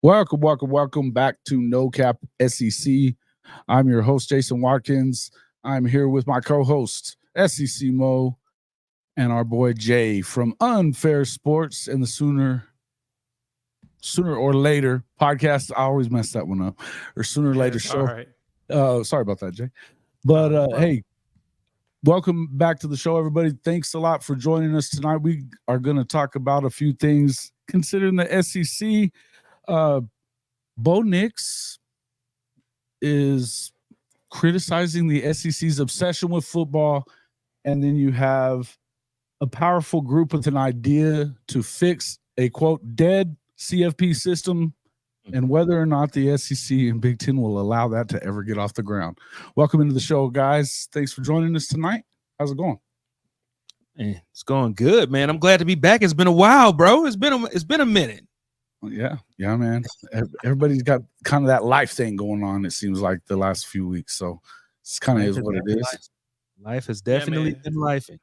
Welcome back to No Cap SEC. I'm your host, Jason Watkins. I'm here with my co-host, SEC Mo, and our boy Jay from Unfair Sports and the Sooner or Later podcast. I always mess that one up. Or Sooner or Later show. All right. Sorry about that, Jay. But hey, welcome back to the show, everybody. Thanks a lot for joining us tonight. We are going to talk about a few things considering the SEC. Bo Nix is criticizing the SEC's obsession with football, and then you have a powerful group with an idea to fix a, quote, dead CFP system, and whether or not the SEC and Big Ten will allow that to ever get off the ground. Welcome into the show, guys. Thanks for joining us tonight. How's it going? Man, it's going good, man. I'm glad to be back. It's been a while, bro. It's been a minute. Yeah, man. Everybody's got kind of that life thing going on, it seems like, the last few weeks. So it's kind of is what it is. Life has definitely been lifing.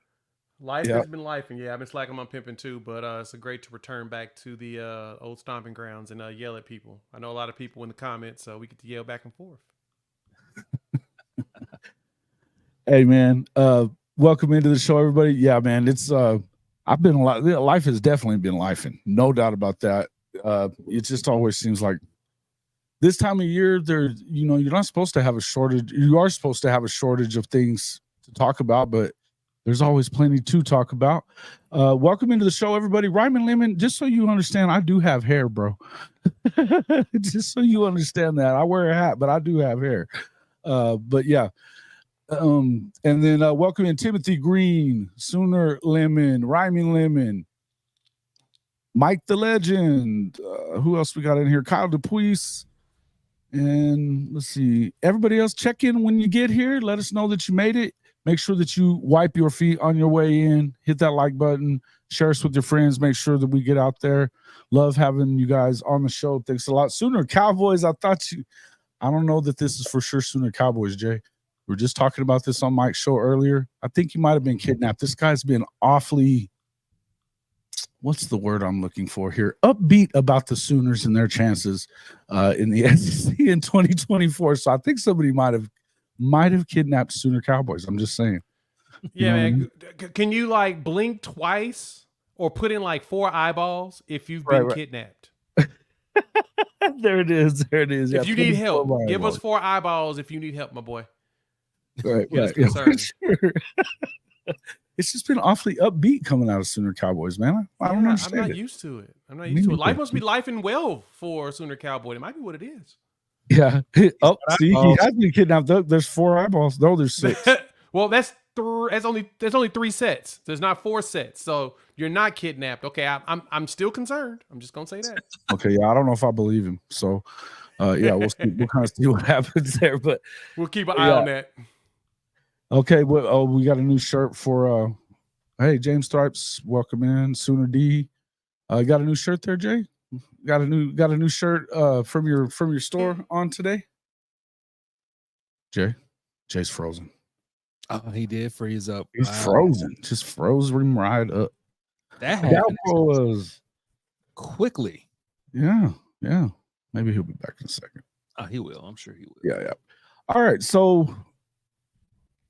Life has been lifing. Yeah, I've been slacking on pimping too, but it's great to return back to the old stomping grounds and yell at people. I know a lot of people in the comments, so we get to yell back and forth. Hey, man. Welcome into the show, everybody. Yeah, man. It's I've been a lot. Life has definitely been lifing, no doubt about that. It just always seems like this time of year, you're not supposed to have a shortage. You are supposed to have a shortage of things to talk about, but there's always plenty to talk about. Welcome into the show, everybody. Ryman Lemon, just so you understand, I do have hair, bro. Just so you understand that. I wear a hat, but I do have hair. But yeah. And then welcome in Timothy Green, Sooner Lemon, Ryman Lemon, Mike the Legend. Who else we got in here? Kyle DePuis. And let's see. Everybody else, check in when you get here. Let us know that you made it. Make sure that you wipe your feet on your way in. Hit that like button. Share us with your friends. Make sure that we get out there. Love having you guys on the show. Thanks a lot. Sooner Cowboys, I don't know that this is for sure Sooner Cowboys, Jay. We were just talking about this on Mike's show earlier. I think he might have been kidnapped. This guy's been awfully, what's the word I'm looking for here? Upbeat about the Sooners and their chances in the SEC in 2024. So I think somebody might have kidnapped Sooner Cowboys. I'm just saying. Yeah, man. Can you like blink twice or put in like 4 eyeballs if you've been kidnapped? There it is. If you need help, give us 4 eyeballs if you need help, my boy. Right. Yeah, sure. It's just been awfully upbeat coming out of Sooner Cowboys, man. I don't understand. I'm not used to it. Life must be lifing well for Sooner Cowboy. It might be what it is. Yeah. Oh, see, he has been kidnapped. There's 4 eyeballs. No, there's 6. Well, there's only 3 sets. There's not 4 sets. So you're not kidnapped. Okay, I'm still concerned. I'm just gonna say that. Okay, yeah, I don't know if I believe him. So yeah, we'll kind of see what happens there. But we'll keep an eye on that. Okay, well, we got a new shirt for hey, James Stripes, welcome in. Sooner D. Got a new shirt there, Jay? Got a new shirt from your store on today? Jay's frozen. Oh, he did freeze up. He's frozen. Just froze him right up. That was quickly. Yeah. Maybe he'll be back in a second. Oh, he will. I'm sure he will. Yeah. All right, so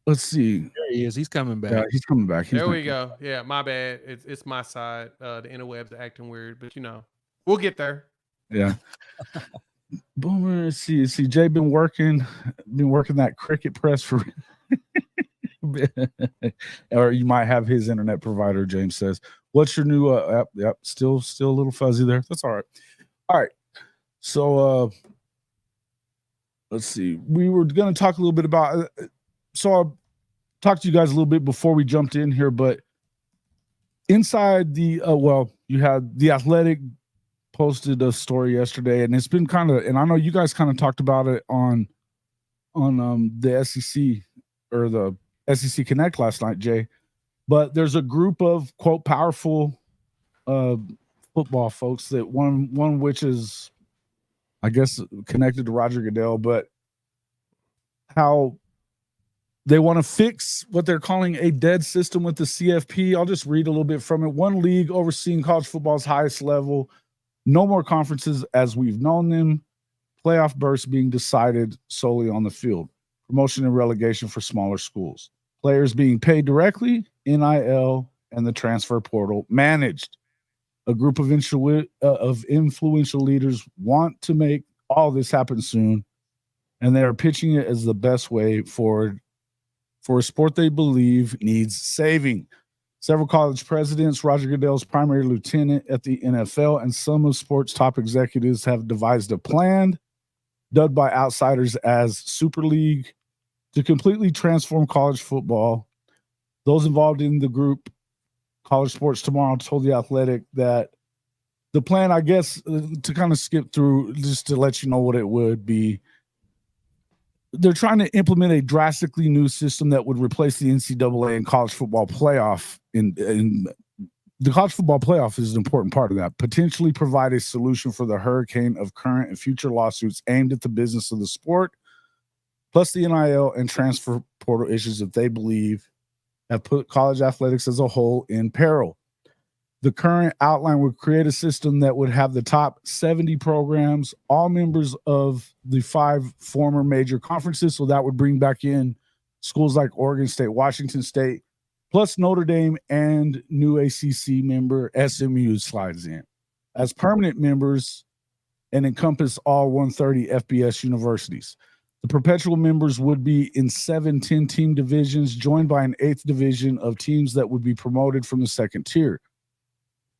let's see. There he is. He's coming back. Yeah, he's coming back. There we go. Yeah, my bad. It's my side. The interwebs are acting weird, but we'll get there. Yeah. Boomer, let's see. Jay been working that cricket press for or you might have his internet provider, James says. What's your new app? Yep, still a little fuzzy there. That's all right. All right. So let's see. We were going to talk a little bit about so I'll talk to you guys a little bit before we jumped in here, but inside the you had The Athletic posted a story yesterday, and it's been kind of, and I know you guys kind of talked about it on the SEC or the SEC Connect last night, Jay. But there's a group of, quote, powerful football folks that one which is, I guess, connected to Roger Goodell, but how they want to fix what they're calling a dead system with the CFP. I'll just read a little bit from it. One league overseeing college football's highest level No more conferences as we've known them. Playoff bursts being decided solely on the field. Promotion and relegation for smaller schools. Players being paid directly, NIL, and the transfer portal managed. A group of influential leaders want to make all this happen soon, and they are pitching it as the best way forward for a sport they believe needs saving. Several college presidents, Roger Goodell's primary lieutenant at the NFL, and some of sports top executives have devised a plan, dubbed by outsiders as Super League, to completely transform college football. Those involved in the group, College Sports Tomorrow, told The Athletic that the plan, I guess, to kind of skip through, just to let you know what it would be, they're trying to implement a drastically new system that would replace the NCAA and college football playoff. In the college football playoff is an important part of that. Potentially provide a solution for the hurricane of current and future lawsuits aimed at the business of the sport, plus the NIL and transfer portal issues that they believe have put college athletics as a whole in peril. The current outline would create a system that would have the top 70 programs, all members of the 5 former major conferences. So that would bring back in schools like Oregon State, Washington State, plus Notre Dame and new ACC member SMU slides in as permanent members and encompass all 130 FBS universities. The perpetual members would be in 7 10-team divisions, joined by an 8th division of teams that would be promoted from the second tier.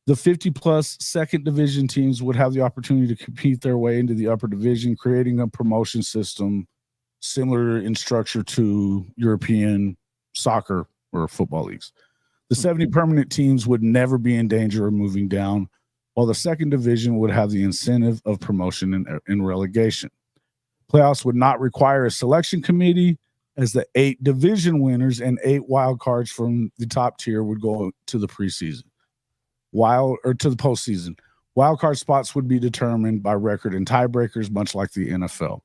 The 50-plus second division teams would have the opportunity to compete their way into the upper division, creating a promotion system similar in structure to European soccer or football leagues. The 70 permanent teams would never be in danger of moving down, while the second division would have the incentive of promotion and relegation. Playoffs would not require a selection committee, as the 8 division winners and 8 wild cards from the top tier would go to the preseason. To the postseason. Wild card spots would be determined by record and tiebreakers, much like the NFL.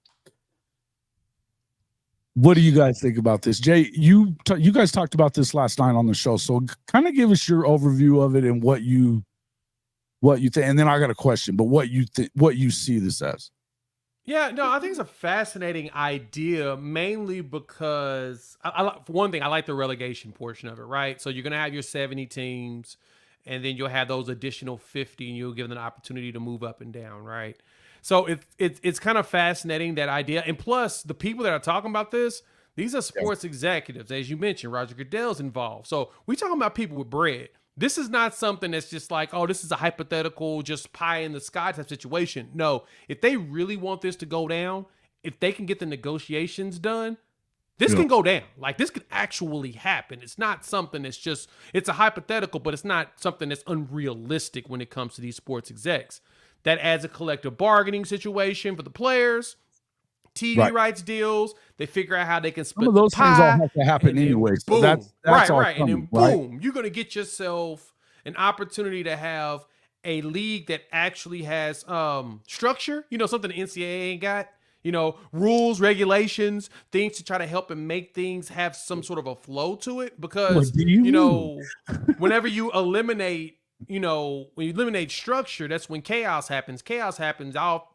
What do you guys think about this? Jay, you guys talked about this last night on the show, so kind of give us your overview of it and what you think. And then I got a question, but what you see this as. Yeah, no, I think it's a fascinating idea, mainly because, for one thing, I like the relegation portion of it, right? So you're going to have your 70 teams, and then you'll have those additional 50, and you'll give them an opportunity to move up and down, right? So it's kind of fascinating, that idea. And plus, the people that are talking about this, these are sports executives. As you mentioned, Roger Goodell's involved. So we talking about people with bread. This is not something that's just like, oh, this is a hypothetical, just pie in the sky type situation. No, if they really want this to go down, if they can get the negotiations done, this can go down. Like, this could actually happen. It's not something that's just, it's a hypothetical, but it's not something that's unrealistic when it comes to these sports execs. That adds a collective bargaining situation for the players, TV rights deals. They figure out how they can split some of those the pie, things all have to happen anyway. Boom. So that's right. all And then coming, boom, you're going to get yourself an opportunity to have a league that actually has structure, something the NCAA ain't got. Rules, regulations, things to try to help and make things have some sort of a flow to it. Because, whenever you eliminate, when you eliminate structure, that's when chaos happens. Chaos happens, all,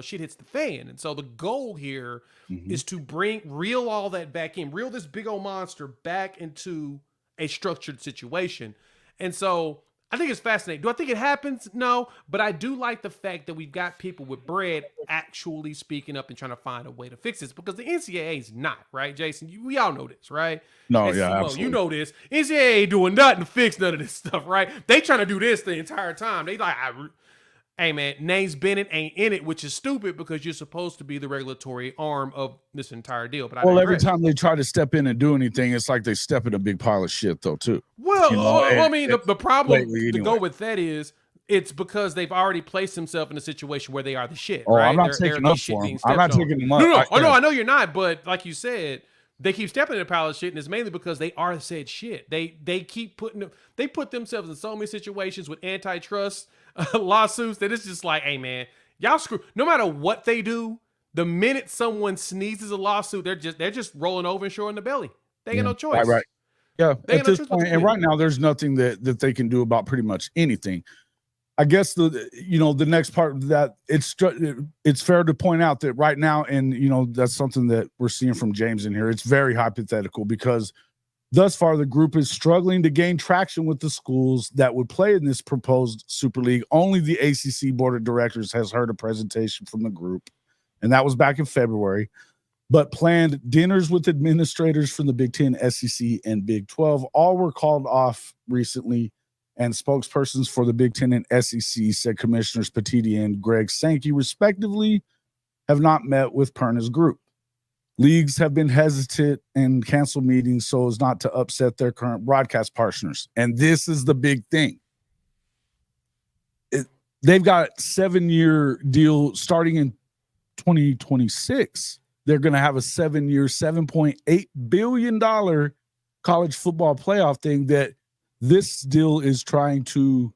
shit hits the fan. And so the goal here is to reel all that back in, reel this big old monster back into a structured situation. And so I think it's fascinating. Do I think it happens? No, but I do like the fact that we've got people with bread actually speaking up and trying to find a way to fix this, because the NCAA is not, right, Jason? We all know this, right? No, and yeah, Simone, absolutely. you know this. NCAA ain't doing nothing to fix none of this stuff, right? They trying to do this the entire time. They like, hey, man, Names Bennett ain't in it, which is stupid because you're supposed to be the regulatory arm of this entire deal. But every time they try to step in and do anything, it's like they step in a big pile of shit, though, too. Well, the problem to go with that is it's because they've already placed themselves in a situation where they are the shit. Oh, right? I'm not taking up for them. I'm not taking them up. No, I know you're not. But like you said, they keep stepping in a pile of shit, and it's mainly because they are said shit. They put themselves in so many situations with antitrust lawsuits that it's just like, hey, man, y'all screw. No matter what they do, the minute someone sneezes a lawsuit, they're just rolling over and showing the belly. They got no choice. Right. Yeah, They at this point, and right now, there's nothing that they can do about pretty much anything. I guess the next part of that, it's fair to point out that right now, and that's something that we're seeing from James in here. It's very hypothetical because thus far the group is struggling to gain traction with the schools that would play in this proposed Super League. Only the ACC board of directors has heard a presentation from the group, and that was back in February. But planned dinners with administrators from the Big Ten, SEC, and Big 12 all were called off recently. And spokespersons for the Big Ten and SEC said Commissioners Petiti and Greg Sankey, respectively, have not met with Perna's group. Leagues have been hesitant and canceled meetings so as not to upset their current broadcast partners. And this is the big thing. They've got a 7-year deal starting in 2026. They're going to have a 7-year, $7.8 billion college football playoff thing that this deal is trying to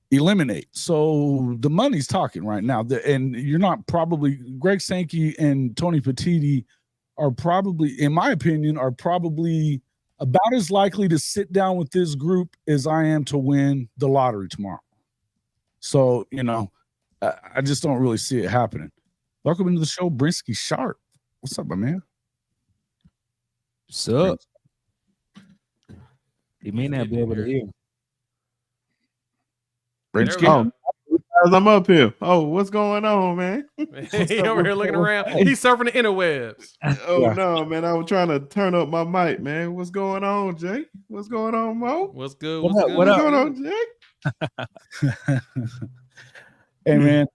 eliminate. So the money's talking right now. And you're not probably – Greg Sankey and Tony Petiti are probably, in my opinion, about as likely to sit down with this group as I am to win the lottery tomorrow. So, I just don't really see it happening. Welcome into the show, Brenski Sharpe. What's up, my man? What's up? He may not be able to hear. Brenski? I'm up here. Oh, what's going on, man? He over here looking around. He's surfing the interwebs. No, man. I was trying to turn up my mic, man. What's going on, Jay? What's going on, Mo? What's good? What's What's going on, Jay? Hey, man.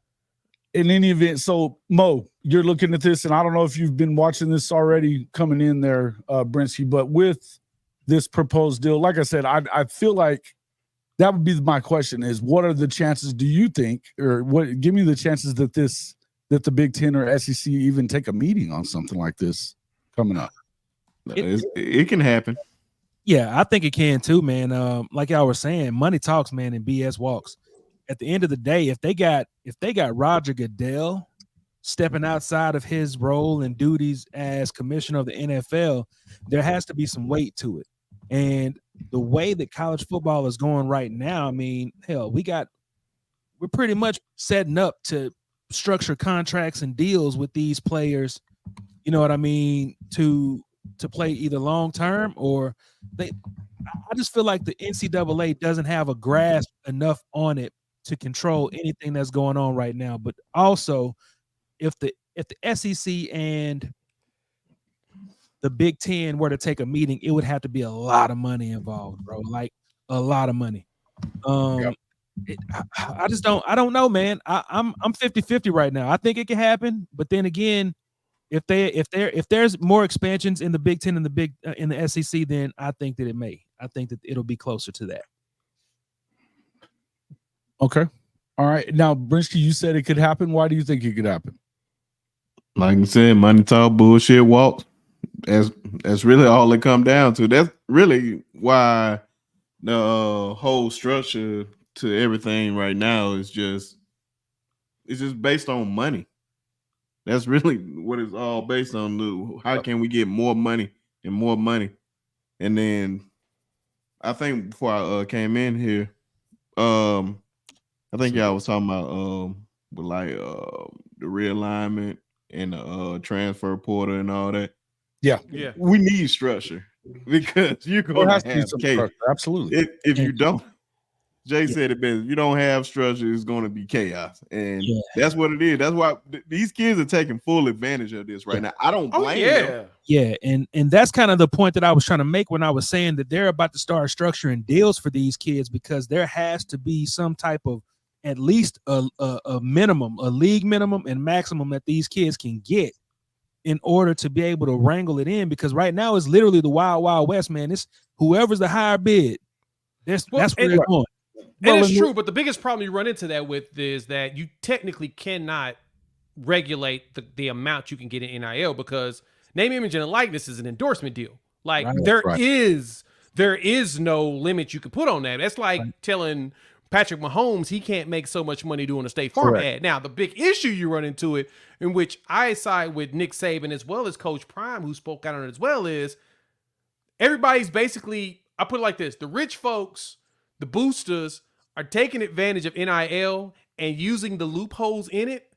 In any event, so Mo, you're looking at this, and I don't know if you've been watching this already coming in there, Brenski, but with this proposed deal, like I said, I feel like that would be my question: is what are the chances? Do you think, or what? Give me the chances that the Big Ten or SEC even take a meeting on something like this coming up. It can happen. Yeah, I think it can too, man. Like y'all were saying, money talks, man, and BS walks. At the end of the day, if they got Roger Goodell stepping outside of his role and duties as commissioner of the NFL, there has to be some weight to it. And the way that college football is going right now, I mean, hell, we're pretty much setting up to structure contracts and deals with these players, you know what I mean, to play either long term or I just feel like the NCAA doesn't have a grasp enough on it to control anything that's going on right now. But also, if the SEC and the Big Ten were to take a meeting, it would have to be a lot of money involved, bro. Like a lot of money. I don't know, man. I'm 50-50 right now. I think it can happen, but then again, if there's more expansions in the Big Ten and in the SEC, then I think that it may. I think that it'll be closer to that. Okay. All right. Now, Brenski, you said it could happen. Why do you think it could happen? Like I said, money talk, bullshit walk. That's really all it come down to. That's really why the whole structure to everything right now is just based on money. That's really what it's all based on. How can we get more money and more money? And then I think before I came in here, I think y'all was talking about with like the realignment and the transfer portal and all that. Yeah. We need structure because you're going to have chaos. Absolutely. If you don't, Jay said it best. If you don't have structure, it's going to be chaos, and that's what it is. That's why these kids are taking full advantage of this right now. I don't blame them. Yeah, and that's kind of the point that I was trying to make when I was saying that they're about to start structuring deals for these kids, because there has to be some type of at least a minimum, a league minimum and maximum that these kids can get in order to be able to wrangle it in, because right now it's literally the wild, wild west, man. It's whoever's the higher bid. That's where they're going. And it's true, but the biggest problem you run into that with is that you technically cannot regulate the amount you can get in NIL, because name, image, and likeness is an endorsement deal. Like there is no limit you can put on that. That's like telling Patrick Mahomes he can't make so much money doing a State Farm ad. Now, the big issue you run into it, in which I side with Nick Saban as well as Coach Prime, who spoke out on it as well, is everybody's basically, I put it like this: the rich folks, the boosters, are taking advantage of NIL and using the loopholes in it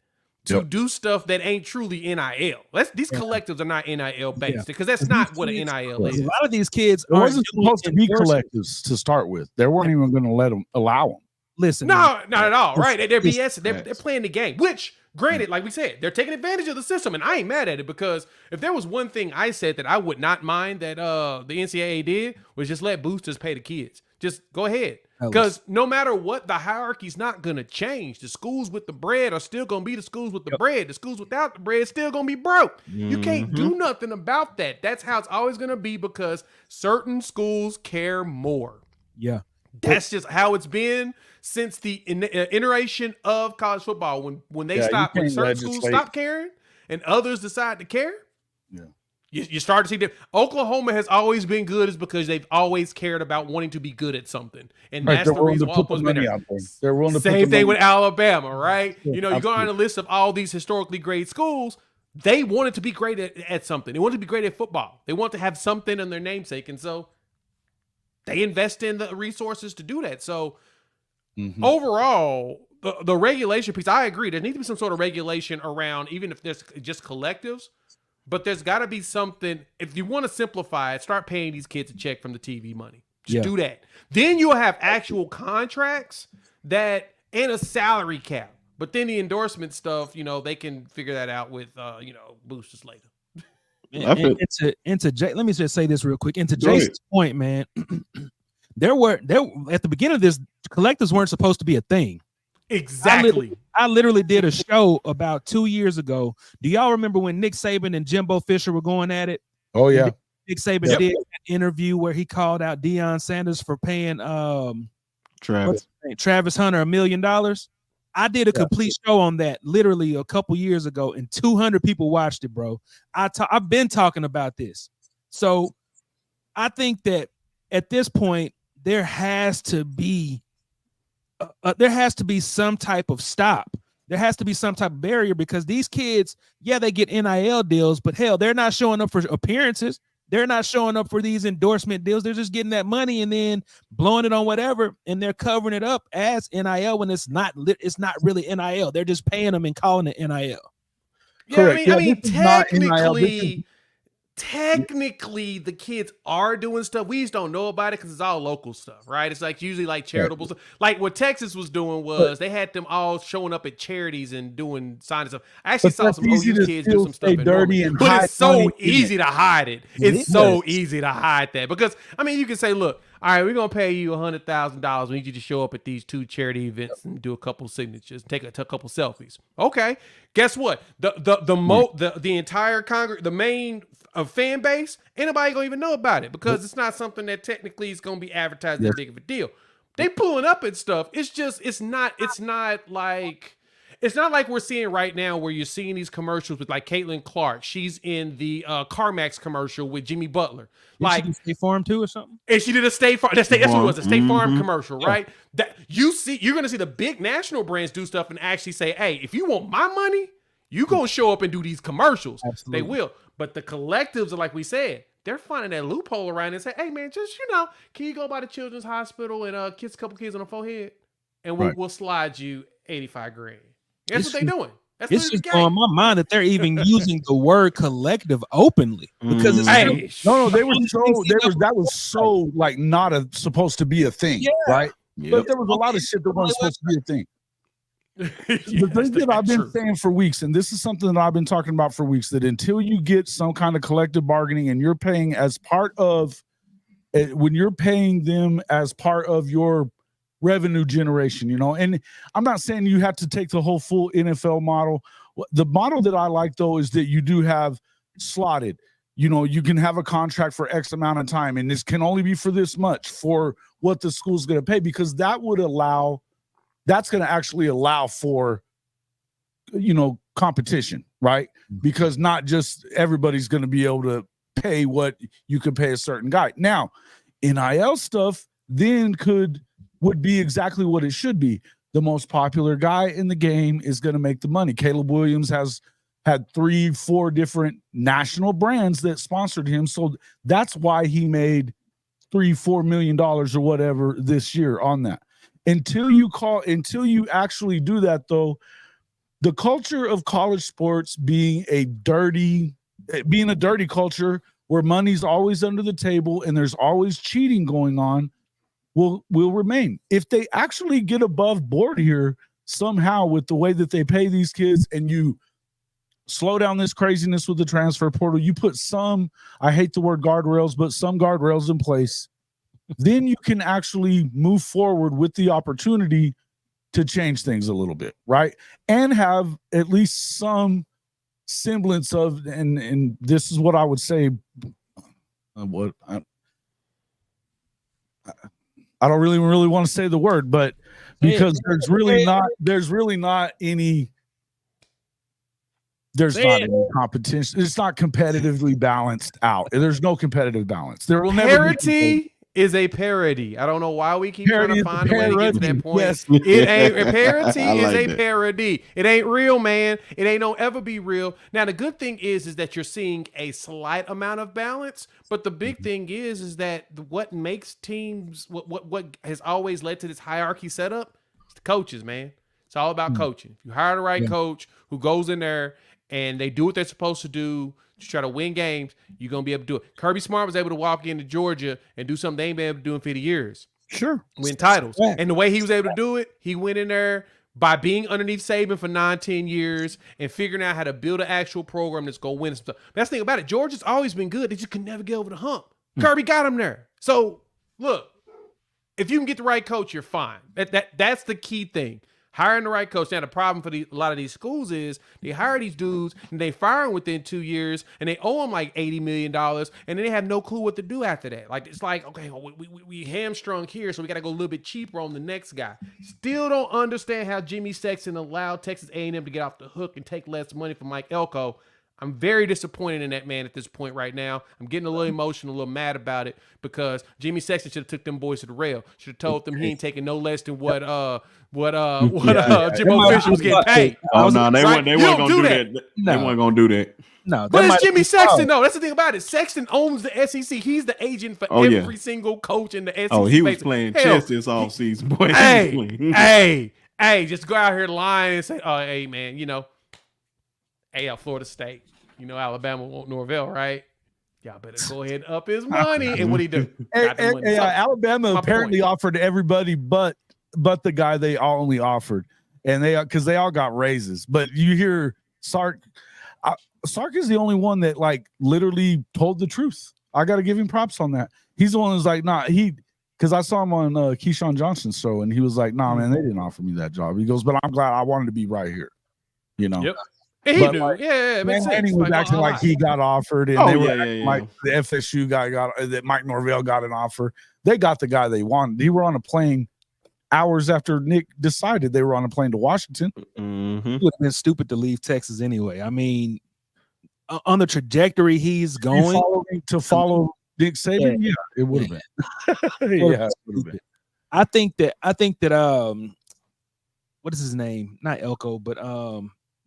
to do stuff that ain't truly NIL. These collectives are not NIL based because that's not what an NIL is. A lot of these kids it wasn't supposed to be collectives to start with. They weren't even going to allow them. Listen, no, not at all. Right? They're BS. They're playing the game. Which, granted, like we said, they're taking advantage of the system, and I ain't mad at it because if there was one thing I said that I would not mind that the NCAA did was just let boosters pay the kids. Just go ahead. Because no matter what, the hierarchy's not going to change. The schools with the bread are still going to be the schools with the bread. The schools without the bread still going to be broke. You can't do nothing about that. That's how it's always going to be because certain schools care more. Yeah. That's just how it's been since the iteration of college football. When they stop, when certain schools stop caring and others decide to care. Yeah. You start to see that Oklahoma has always been good is because they've always cared about wanting to be good at something. And that's the reason why Oklahoma's been there. They're willing to Same thing with Alabama, right? You know, you go on the list of all these historically great schools, they wanted to be great at something. They wanted to be great at football. They want to have something in their namesake. And so they invest in the resources to do that. So overall, the regulation piece, I agree. There needs to be some sort of regulation around, even if there's just collectives. But there's got to be something. If you want to simplify it, start paying these kids a check from the TV money. Just do that. Then you'll have actual contracts and a salary cap. But then the endorsement stuff, you know, they can figure that out with, boosters later. Let me just say this real quick. And to Jason's point, man, there at the beginning of this, collectives weren't supposed to be a thing. Exactly. I literally did a show about 2 years ago. Do y'all remember when Nick Saban and Jimbo Fisher were going at it? Oh yeah. Nick Saban did an interview where he called out Deion Sanders for paying Travis Hunter $1 million. I did a complete show on that literally a couple years ago, and 200 people watched it, bro. I've been talking about this. So I think that at this point there has to be some type of stop. There has to be some type of barrier because these kids, they get NIL deals, but hell, they're not showing up for appearances. They're not showing up for these endorsement deals. They're just getting that money and then blowing it on whatever, and they're covering it up as NIL when it's not really NIL. They're just paying them and calling it NIL. Yeah, I mean, technically the kids are doing stuff. We just don't know about it because it's all local stuff, right? It's like usually like charitable stuff. Like what Texas was doing was they had them all showing up at charities and doing signing stuff. I actually saw some OU kids do some stuff in Norman, but it's so easy to hide it. It's so easy to hide that because I mean you can say, look, all right, we're gonna pay you $100,000. We need you to show up at these 2 charity events and do a couple signatures, take a couple selfies. Okay, guess what? The entire the main fan base, ain't nobody gonna even know about it because it's not something that technically is gonna be advertised that big of a deal. They pulling up at stuff. It's not like we're seeing right now where you're seeing these commercials with like Caitlin Clark. She's in the CarMax commercial with Jimmy Butler. Like she did State Farm too or something? And she did a State Farm. That's what it was, a State Farm commercial, right? That you're gonna see the big national brands do stuff and actually say, hey, if you want my money, you gonna show up and do these commercials. Absolutely. They will. But the collectives are like we said, they're finding that loophole around and say, hey man, just can you go by the children's hospital and kiss a couple kids on the forehead? And we'll slide you $85,000. That's what they're doing. It's just on my mind that they're even using the word collective openly because it's that was so like not supposed to be a thing, right? Yep. But there was a lot of shit that wasn't supposed to be a thing. The thing that I've been saying for weeks, and this is something that I've been talking about for weeks, that until you get some kind of collective bargaining and you're paying as part of when you're paying them as part of your revenue generation, and I'm not saying you have to take the whole full NFL model. The model that I like though is that you do have slotted, you can have a contract for X amount of time and this can only be for this much for what the school's going to pay, because that's going to actually allow for competition, right? Because not just everybody's going to be able to pay what you could pay a certain guy. Now NIL stuff then would be exactly what it should be. The most popular guy in the game is going to make the money. Caleb Williams has had 3-4 different national brands that sponsored him. So that's why he made $3-4 million or whatever this year on that. Until you actually do that, though, the culture of college sports being a dirty culture where money's always under the table and there's always cheating going on will remain. If they actually get above board here somehow with the way that they pay these kids, and you slow down this craziness with the transfer portal, you put some, I hate the word guardrails, but some guardrails in place, then you can actually move forward with the opportunity to change things a little bit, right? And have at least some semblance of, and this is what I would say, I don't really want to say the word, but because there's really not any competition. It's not competitively balanced out. There's no competitive balance. There will never be. Parity is a parody. I don't know why we keep trying to find a way to get to that point. Yes. It ain't a parody I is like a that. parody. It ain't real, man. It ain't no ever be real. Now the good thing is that you're seeing a slight amount of balance, but the big thing is that what makes teams what has always led to this hierarchy setup is the coaches, man. It's all about coaching. If you hire the right coach who goes in there and they do what they're supposed to do to try to win games, you're going to be able to do it. Kirby Smart was able to walk into Georgia and do something they ain't been able to do in 50 years. Sure. Win titles. And the way he was able to do it, he went in there by being underneath Saban for 9-10 years and figuring out how to build an actual program that's going to win stuff. But that's the thing about it. Georgia's always been good. They just could never get over the hump. Kirby got him there. So, look, if you can get the right coach, you're fine. That's the key thing. Hiring the right coach. Now, the problem for a lot of these schools is they hire these dudes and they fire them within 2 years and they owe them like $80 million and then they have no clue what to do after that. Like, it's like, okay, well, we hamstrung here, so we got to go a little bit cheaper on the next guy. Still don't understand how Jimmy Sexton allowed Texas A&M to get off the hook and take less money from Mike Elko. I'm very disappointed in that man at this point right now. I'm getting a little emotional, a little mad about it because Jimmy Sexton should have took them boys to the rail. Should have told them he ain't taking no less than what Jimbo Fisher was getting paid. Oh no, they weren't You gonna don't do do that. that. They weren't gonna do that. No, But it's Jimmy Sexton, though. That's the thing about it. Sexton owns the SEC. He's the agent for every single coach in the SEC. Oh, he was basically. playing Hell, chess this offseason, boy. Hey, just go out here lying and say, oh, hey, man, Florida State. Alabama want Norvell, right? Y'all better go ahead and up his money. And what'd he do? Got the money. So, Alabama apparently offered everybody but the guy they only offered, and because they all got raises. But you hear Sark is the only one that literally told the truth. I got to give him props on that. He's the one who's like, nah, because I saw him on Keyshawn Johnson's show, and he was like, nah, man, they didn't offer me that job. He goes, but I'm glad I wanted to be right here. Yep. And he do. It makes sense. He was acting like he got offered, and Oh, they were yeah, acting like the FSU guy that Mike Norvell got an offer. They got the guy they wanted. He were on a plane hours after Nick decided they were on a plane to Washington. Mm-hmm. It would have been stupid to leave Texas anyway. I mean, on the trajectory he's going to follow Nick Saban, yeah, it would have been. Yeah, it would have been. I think that what is his name? Not Elko, but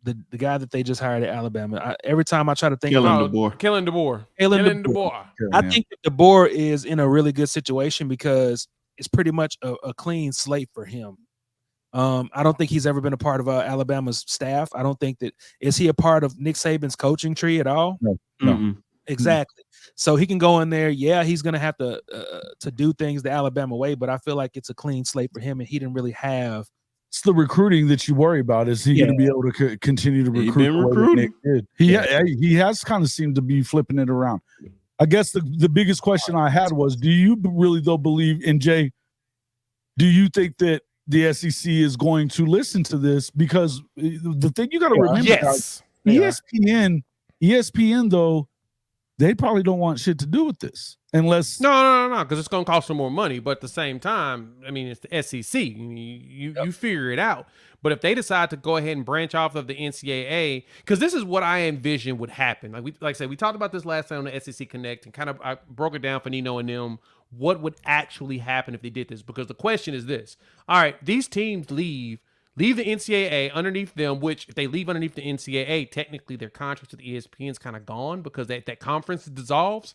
the guy that they just hired at Alabama. Every time I try to think Kellen about DeBoer. I think that DeBoer is in a really good situation because it's pretty much a clean slate for him. I don't think he's ever been a part of Alabama's staff. I don't think that is he a part of Nick Saban's coaching tree at all? No. Mm-hmm. Exactly. So he can go in there. Yeah, he's going to have to do things the Alabama way, but I feel like it's a clean slate for him, and he didn't really have. It's the recruiting that you worry about. Is he going to be able to continue to recruit? Been recruiting. He has kind of seemed to be flipping it around. I guess the biggest question I had was, do you really though believe in Jay? Do you think that the SEC is going to listen to this? Because the thing you got to remember, yes, ESPN though, they probably don't want shit to do with this unless no, because it's going to cost them more money. But at the same time, I mean, it's the SEC. You figure it out. But if they decide to go ahead and branch off of the NCAA, because this is what I envision would happen. Like I said, we talked about this last time on the SEC Connect, and I broke it down for Nino and them. What would actually happen if they did this? Because the question is this: all right, these teams leave the NCAA underneath them, which if they leave underneath the NCAA, technically their contracts with ESPN is kind of gone because that conference dissolves.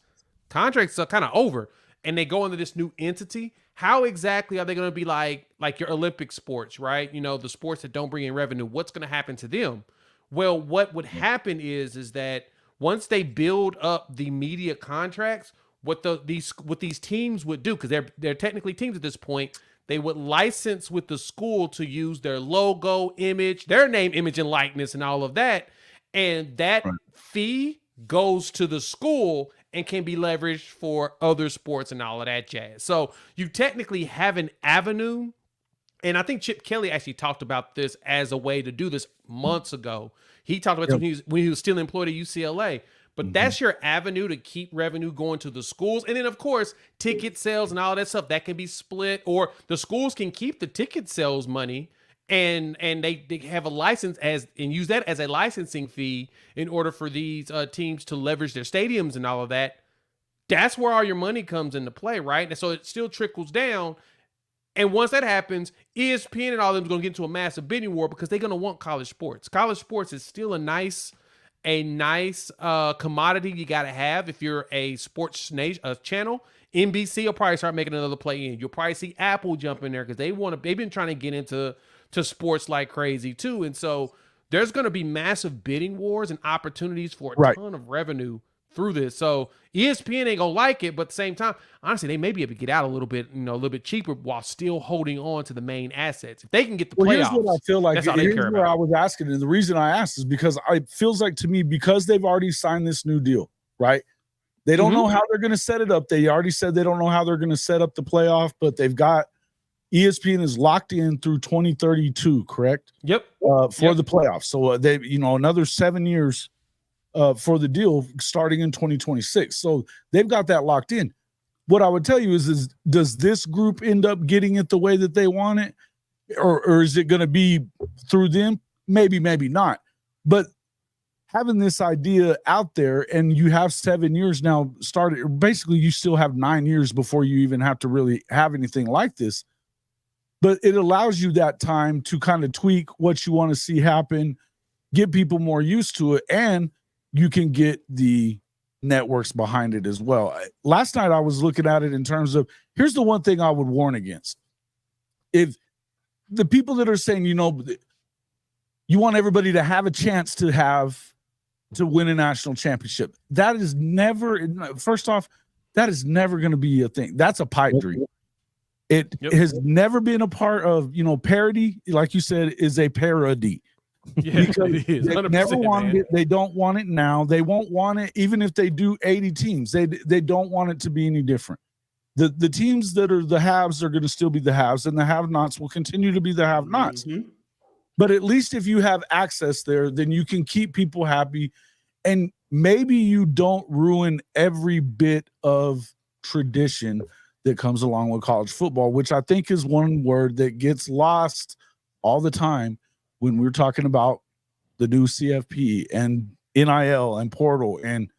Contracts are kind of over. and they go into this new entity, how exactly are they going to be like your Olympic sports, right? You know, the sports that don't bring in revenue, what's going to happen to them? Well, what would happen is that once they build up the media contracts, what these teams would do, because they're technically teams at this point, they would license with the school to use their logo, image, their name, image, and likeness, and all of that. And that fee goes to the school and can be leveraged for other sports and all of that jazz. So you technically have an avenue. And I think Chip Kelly actually talked about this as a way to do this months ago. He talked about it when he was still employed at UCLA. But that's your avenue to keep revenue going to the schools. And then, of course, ticket sales and all that stuff, that can be split. Or the schools can keep the ticket sales money and they have a license and use that as a licensing fee in order for these teams to leverage their stadiums and all of that. That's where all your money comes into play, right? And so it still trickles down. And once that happens, ESPN and all of them are going to get into a massive bidding war because they're going to want college sports. College sports is still a nice commodity you got to have if you're a sports channel. NBC will probably start making another play in. You'll probably see Apple jump in there because they've been trying to get into sports like crazy too. And so there's going to be massive bidding wars and opportunities for a ton of revenue through this. So ESPN ain't gonna like it, but at the same time, honestly, they may be able to get out a little bit cheaper while still holding on to the main assets. If they can get the playoffs, here's what I feel like. Here's where I was asking, and the reason I asked is because it feels like to me, because they've already signed this new deal, right? They don't know how they're going to set it up. They already said they don't know how they're going to set up the playoff, but they've got ESPN is locked in through 2032, correct? Yep. For the playoffs. So they, another 7 years for the deal starting in 2026. So they've got that locked in. What I would tell you is does this group end up getting it the way that they want it? Or is it going to be through them? Maybe, maybe not. But having this idea out there, and you have 7 years now started, basically you still have 9 years before you even have to really have anything like this. But it allows you that time to kind of tweak what you want to see happen, get people more used to it, and you can get the networks behind it as well. Last night I was looking at it in terms of, here's the one thing I would warn against. If the people that are saying, you want everybody to have a chance to win a national championship, that is never, first off, that is never going to be a thing. That's a pipe dream. It has never been a part of, parody, like you said, is a parody. Yeah, it is. They never wanted it. They don't want it now. They won't want it even if they do 80 teams. They don't want it to be any different. The teams that are the haves are going to still be the haves, and the have-nots will continue to be the have-nots. Mm-hmm. But at least if you have access there, then you can keep people happy, and maybe you don't ruin every bit of tradition that comes along with college football, which I think is one word that gets lost all the time when we're talking about the new CFP and NIL and portal and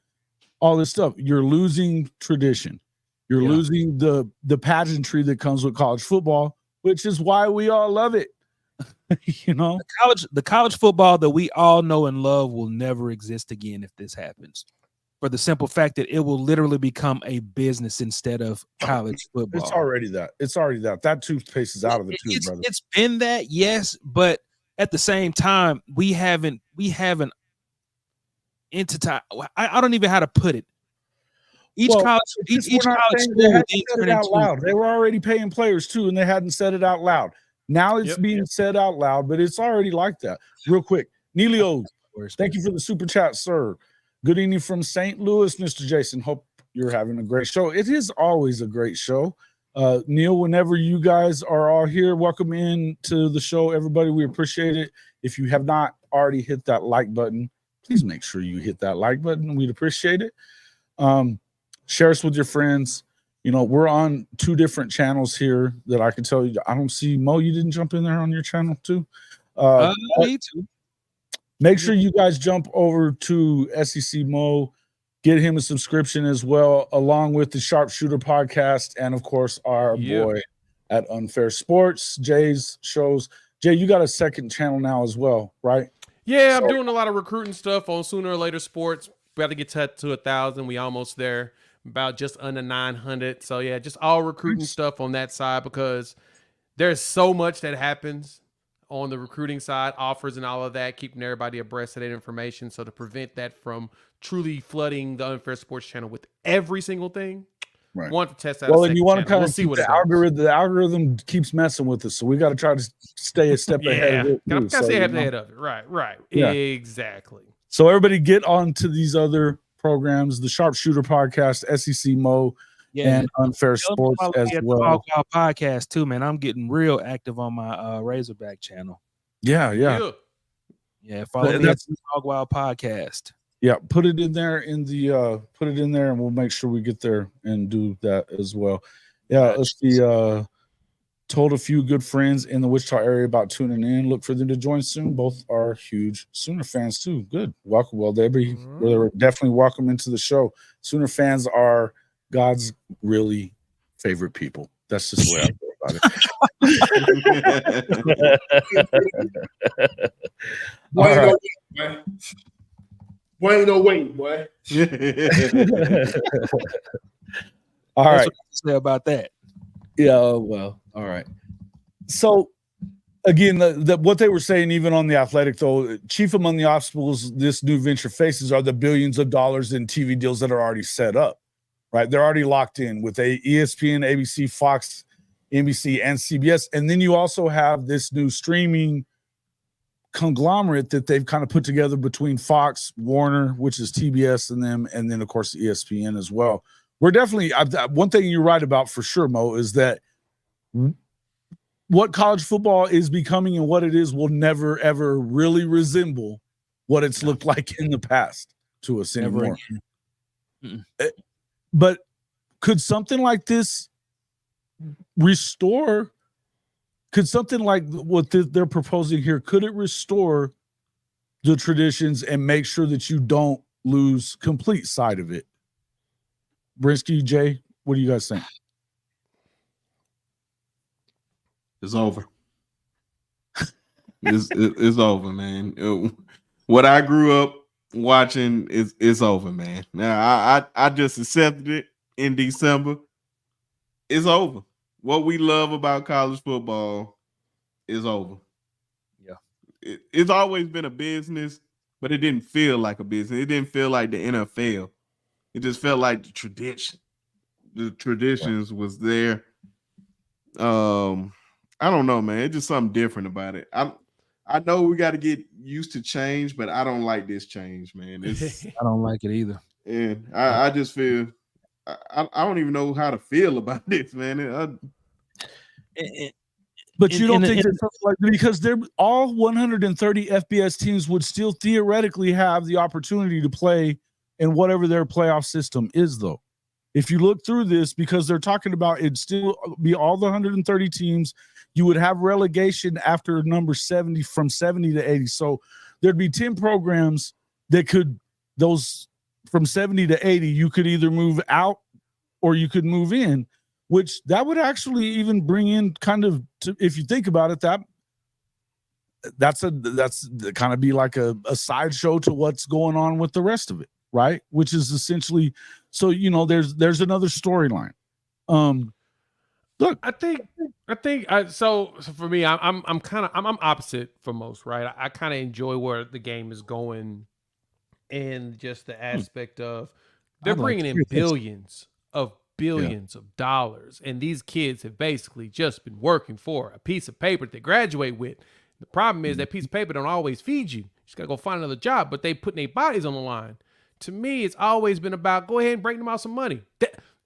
all this stuff. You're losing tradition. You're losing the pageantry that comes with college football, which is why we all love it. The college football that we all know and love will never exist again if this happens. For the simple fact that it will literally become a business instead of college football. It's already that. That toothpaste is out of the tube, brother. It's been that, yes, but at the same time, we haven't entity. I don't even know how to put it. Each college school said it out loud. They were already paying players too, and they hadn't said it out loud. Now it's being said out loud, but it's already like that. Real quick, Neilio, thank you for the super chat, sir. Good evening from St. Louis, Mr. Jason. Hope you're having a great show. It is always a great show. Neil, whenever you guys are all here, welcome in to the show, everybody. We appreciate it. If you have not already hit that like button, please make sure you hit that like button. We'd appreciate it. Share us with your friends. We're on 2 different channels here that I can tell you. I don't see Mo. You didn't jump in there on your channel too. Me too. Make sure you guys jump over to SEC Mo. Get him a subscription as well, along with the Sharpe Shooter Podcast, and of course our boy at Unfair Sports, Jay's shows. Jay, you got a second channel now as well, right? Yeah, I'm doing a lot of recruiting stuff on Sooner or Later Sports. We have to get to 1,000. We almost there. about just under 900. So yeah, just all recruiting stuff on that side, because there's so much that happens on the recruiting side, offers and all of that, keeping everybody abreast of that information. So to prevent that from truly flooding the Unfair Sports channel with every single thing, Right. want to test out. Well, and you want to kind we'll of see keep what the algorithm. The algorithm keeps messing with us, so we got to try to stay a step ahead of it. Gotta stay ahead of it. Right. Yeah. Exactly. So everybody get on to these other programs, the Sharpe Shooter Podcast, SEC Mo, and Unfair Sports as well. Hog Wild Podcast too, man. I'm getting real active on my Razorback channel. Yeah. Follow me at the Hog Wild Podcast. Yeah, put it in there and we'll make sure we get there and do that as well. Yeah, let's see. Told a few good friends in the Wichita area about tuning in. Look for them to join soon. Both are huge Sooner fans too. Good. Welcome. Well, they're definitely welcome into the show. Sooner fans are God's really favorite people. That's just the way I feel about it. Boy, ain't no way, boy. All right. That's what I say about that. Yeah, well, all right. So, again, what they were saying, even on the Athletic, though, chief among the obstacles this new venture faces are the billions of dollars in TV deals that are already set up, right? They're already locked in with ESPN, ABC, Fox, NBC, and CBS. And then you also have this new streaming conglomerate that they've kind of put together between Fox, Warner, which is TBS, and them, and then, of course, ESPN as well. We're definitely one thing you're right about for sure, Mo, is that what college football is becoming and what it is will never, ever really resemble what it's looked like in the past to us anymore. But could something like this restore? Could something like what they're proposing here, could it restore the traditions and make sure that you don't lose complete sight of it? Brenski, Jay, what do you guys think? It's over. It's over, man. What I grew up watching is over, man. Now I just accepted it in December. It's over. What we love about college football is over. Yeah. It's always been a business, but it didn't feel like a business. It didn't feel like the NFL. It just felt like the tradition. The traditions was there. I don't know, man. It's just something different about it. I know we got to get used to change, but I don't like this change, man. I don't like it either. And I just feel I don't even know how to feel about this, man. But you don't think that like, because they're all 130 FBS teams would still theoretically have the opportunity to play in whatever their playoff system is, though. If you look through this, because they're talking about it still be all the 130 teams, you would have relegation after number 70 from 70 to 80. So there'd be 10 programs that could, those from 70 to 80, you could either move out or you could move in, which that would actually even bring in kind of, if you think about it, that's kind of be like a sideshow to what's going on with the rest of it. Right, which is essentially, so there's another storyline. Look, I think so for me, I'm opposite for most, right? I kind of enjoy where the game is going, and just the aspect of they're bringing in billions of dollars, and these kids have basically just been working for a piece of paper that they graduate with. The problem is that piece of paper don't always feed you. You just gotta go find another job, but they putting their bodies on the line. To me, it's always been about go ahead and break them out some money.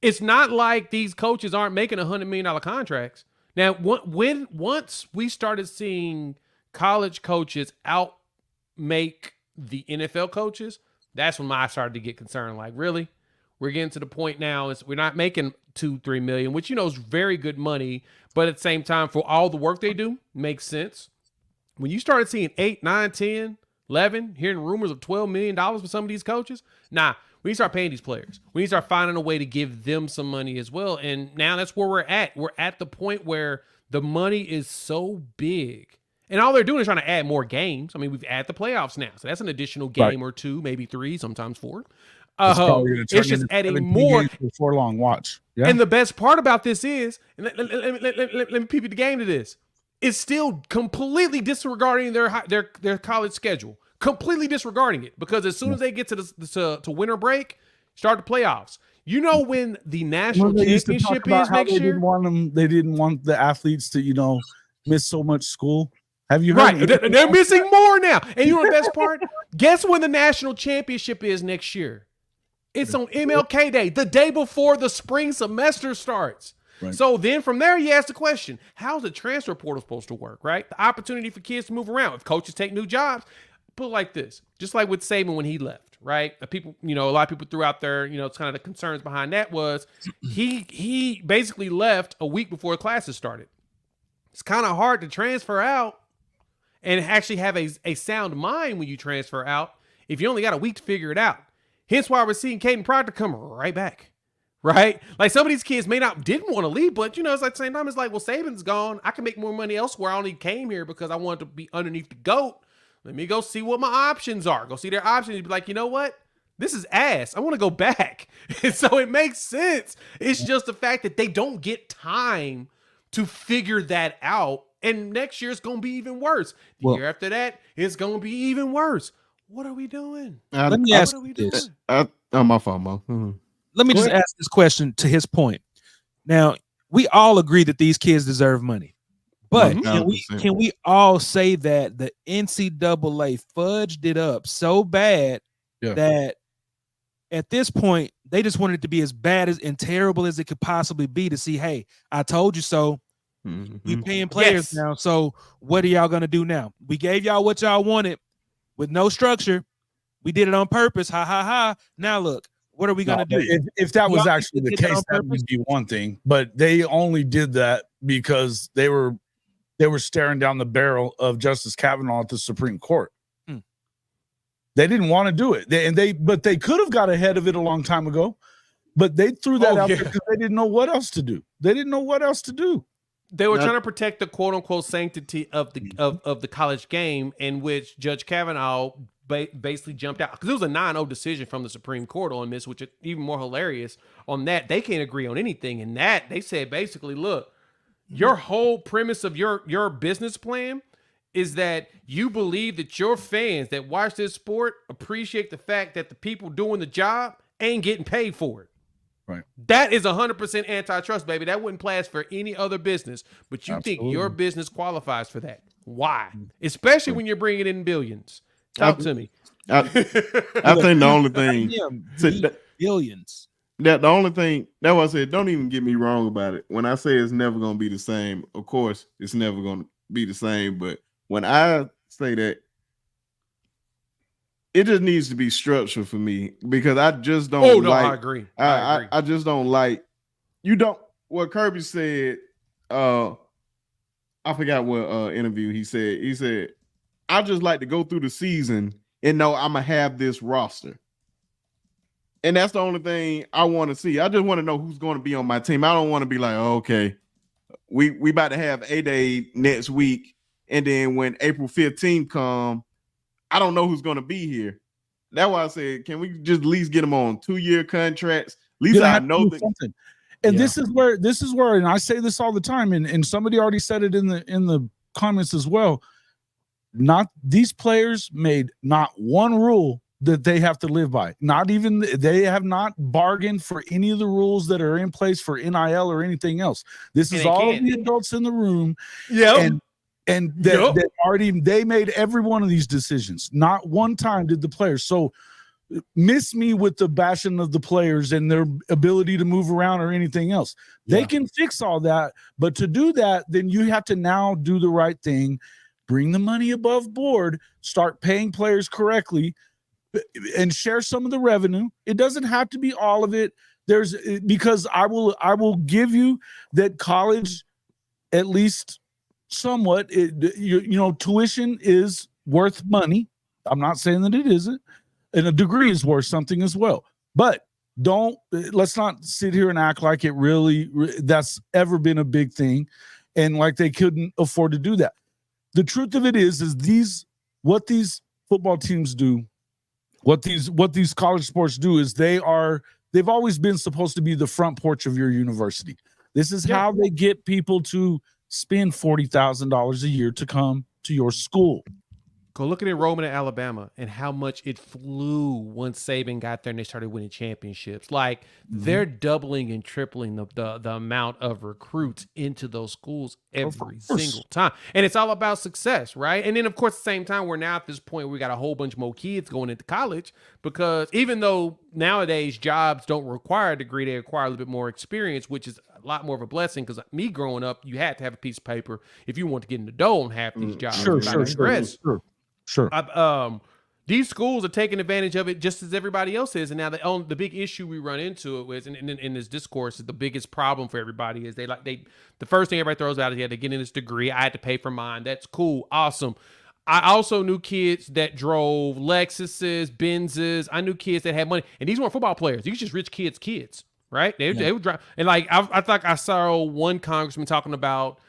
It's not like these coaches aren't making $100 million contracts. Now, once we started seeing college coaches outmake the NFL coaches, that's when I started to get concerned. Like, really? We're getting to the point now we're not making $2-3 million, which is very good money, but at the same time, for all the work they do, makes sense. When you started seeing 8, 9, 10, 11, hearing rumors of $12 million for some of these coaches. Nah, we need to start paying these players. We need to start finding a way to give them some money as well. And now that's where we're at. We're at the point where the money is so big. And all they're doing is trying to add more games. I mean, we've added the playoffs now. So that's an additional game or two, maybe 3, sometimes 4. It's just adding more. For a long watch. Yeah. And the best part about this is, and let me peep the game to this. It's still completely disregarding their college schedule, completely disregarding it, because as soon as they get to winter break, start the playoffs. You know when the national championship is next year. They didn't want the athletes to miss so much school. Have you heard? Right, they're missing more now. And you know the best part? Guess when the national championship is next year? It's on MLK Day, the day before the spring semester starts. Right. So then from there, you ask the question, how's the transfer portal supposed to work, right? The opportunity for kids to move around. If coaches take new jobs, put it like this, just like with Saban when he left, right? People, a lot of people threw out there, it's kind of the concerns behind that was he basically left a week before classes started. It's kind of hard to transfer out and actually have a sound mind when you transfer out if you only got a week to figure it out. Hence why we're seeing Caden Proctor come right back. Right? Like some of these kids didn't want to leave, but it's like the same time, it's like, well, Saban's gone. I can make more money elsewhere. I only came here because I wanted to be underneath the GOAT. Let me go see what my options are. Go see their options and be like, you know what? This is ass. I want to go back. And so it makes sense. It's just the fact that they don't get time to figure that out. And next year it's going to be even worse. The year after that, it's going to be even worse. What are we doing? Let me ask you this. My fault, Mo. Mm-hmm. Let me just ask this question to his point. Now, we all agree that these kids deserve money. But can we all say that the NCAA fudged it up so bad that at this point, they just wanted it to be as bad and terrible as it could possibly be to see, hey, I told you so. Mm-hmm. We paying players now. So what are y'all going to do now? We gave y'all what y'all wanted with no structure. We did it on purpose. Ha, ha, ha. Now, look. What are we going to do? If that was actually the case, that would be one thing. But they only did that because they were staring down the barrel of Justice Kavanaugh at the Supreme Court. They didn't want to do it. But they could have got ahead of it a long time ago. But they threw that out there because they didn't know what else to do. They were trying to protect the quote unquote sanctity of the college game, in which Judge Kavanaugh basically jumped out because it was a 9-0 decision from the Supreme Court on this, which is even more hilarious. On that, they can't agree on anything. And that they said basically, look, your whole premise of your business plan is that you believe that your fans that watch this sport appreciate the fact that the people doing the job ain't getting paid for it. Right. That is 100% antitrust, baby. That wouldn't pass for any other business, but you think your business qualifies for that. Why? Especially when you're bringing in billions. Talk to me. I think the only thing billions. The only thing that was it. Don't even get me wrong about it. When I say it's never going to be the same, of course it's never going to be the same. But when I say that, it just needs to be structured for me because I just don't. Oh no, I agree. I just don't like. You don't. What Kirby said. I forgot what interview he said. He said, I just like to go through the season and know I'm going to have this roster. And that's the only thing I want to see. I just want to know who's going to be on my team. I don't want to be like, oh, okay, we about to have A-Day next week. And then when April 15th come, I don't know who's going to be here. That's why I said, can we just at least get them on 2-year contracts? At least I know that. And this is where, and I say this all the time, and somebody already said it in the comments as well. Not these players made not one rule that they have to live by. Not even they have not bargained for any of the rules that are in place for NIL or anything else. This is all the adults in the room. Yeah. And that already they made every one of these decisions. Not one time did the players. So miss me with the bashing of the players and their ability to move around or anything else. They can fix all that, but to do that, then you have to now do the right thing. Bring the money above board, start paying players correctly, and share some of the revenue. It doesn't have to be all of it. Because I will give you that college, at least somewhat, tuition is worth money. I'm not saying that it isn't, and a degree is worth something as well. But let's not sit here and act like it really that's ever been a big thing, and like they couldn't afford to do that. The truth of it is what these football teams do What these college sports do is they've always been supposed to be the front porch of your university. This is how they get people to spend $40,000 a year to come to your school. Go look at enrollment at Alabama and how much it flew once Saban got there and they started winning championships. Like they're doubling and tripling the amount of recruits into those schools every single time. And it's all about success, right? And then, of course, at the same time, we're now at this point where we got a whole bunch more kids going into college because even though nowadays jobs don't require a degree, they require a little bit more experience, which is a lot more of a blessing because me growing up, you had to have a piece of paper if you want to get in the dough on half these jobs. Sure. These schools are taking advantage of it just as everybody else is. And now the big issue we run into it with, and in this discourse, is the biggest problem for everybody is the first thing everybody throws out is they get in this degree. I had to pay for mine. That's cool. Awesome. I also knew kids that drove Lexuses, Benzes. I knew kids that had money, and these weren't football players. These were just rich kids, right? They would drive. And like, I thought I saw one congressman talking about,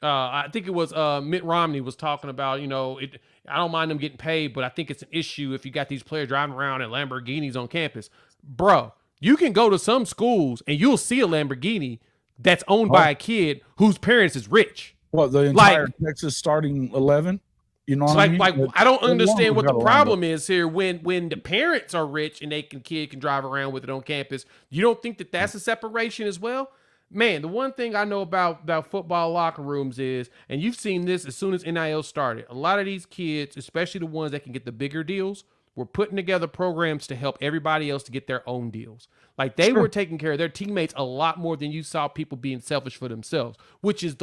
I think it was Mitt Romney was talking about, I don't mind them getting paid, but I think it's an issue if you got these players driving around in Lamborghinis on campus. Bro, you can go to some schools and you'll see a Lamborghini that's owned by a kid whose parents is rich. Well, the entire Texas starting 11? You know what I mean? I don't understand what the problem is here when the parents are rich and kid can drive around with it on campus. You don't think that that's a separation as well? Man, the one thing I know about football locker rooms is, and you've seen this as soon as NIL started, a lot of these kids, especially the ones that can get the bigger deals, were putting together programs to help everybody else to get their own deals. Like they were taking care of their teammates a lot more than you saw people being selfish for themselves, which is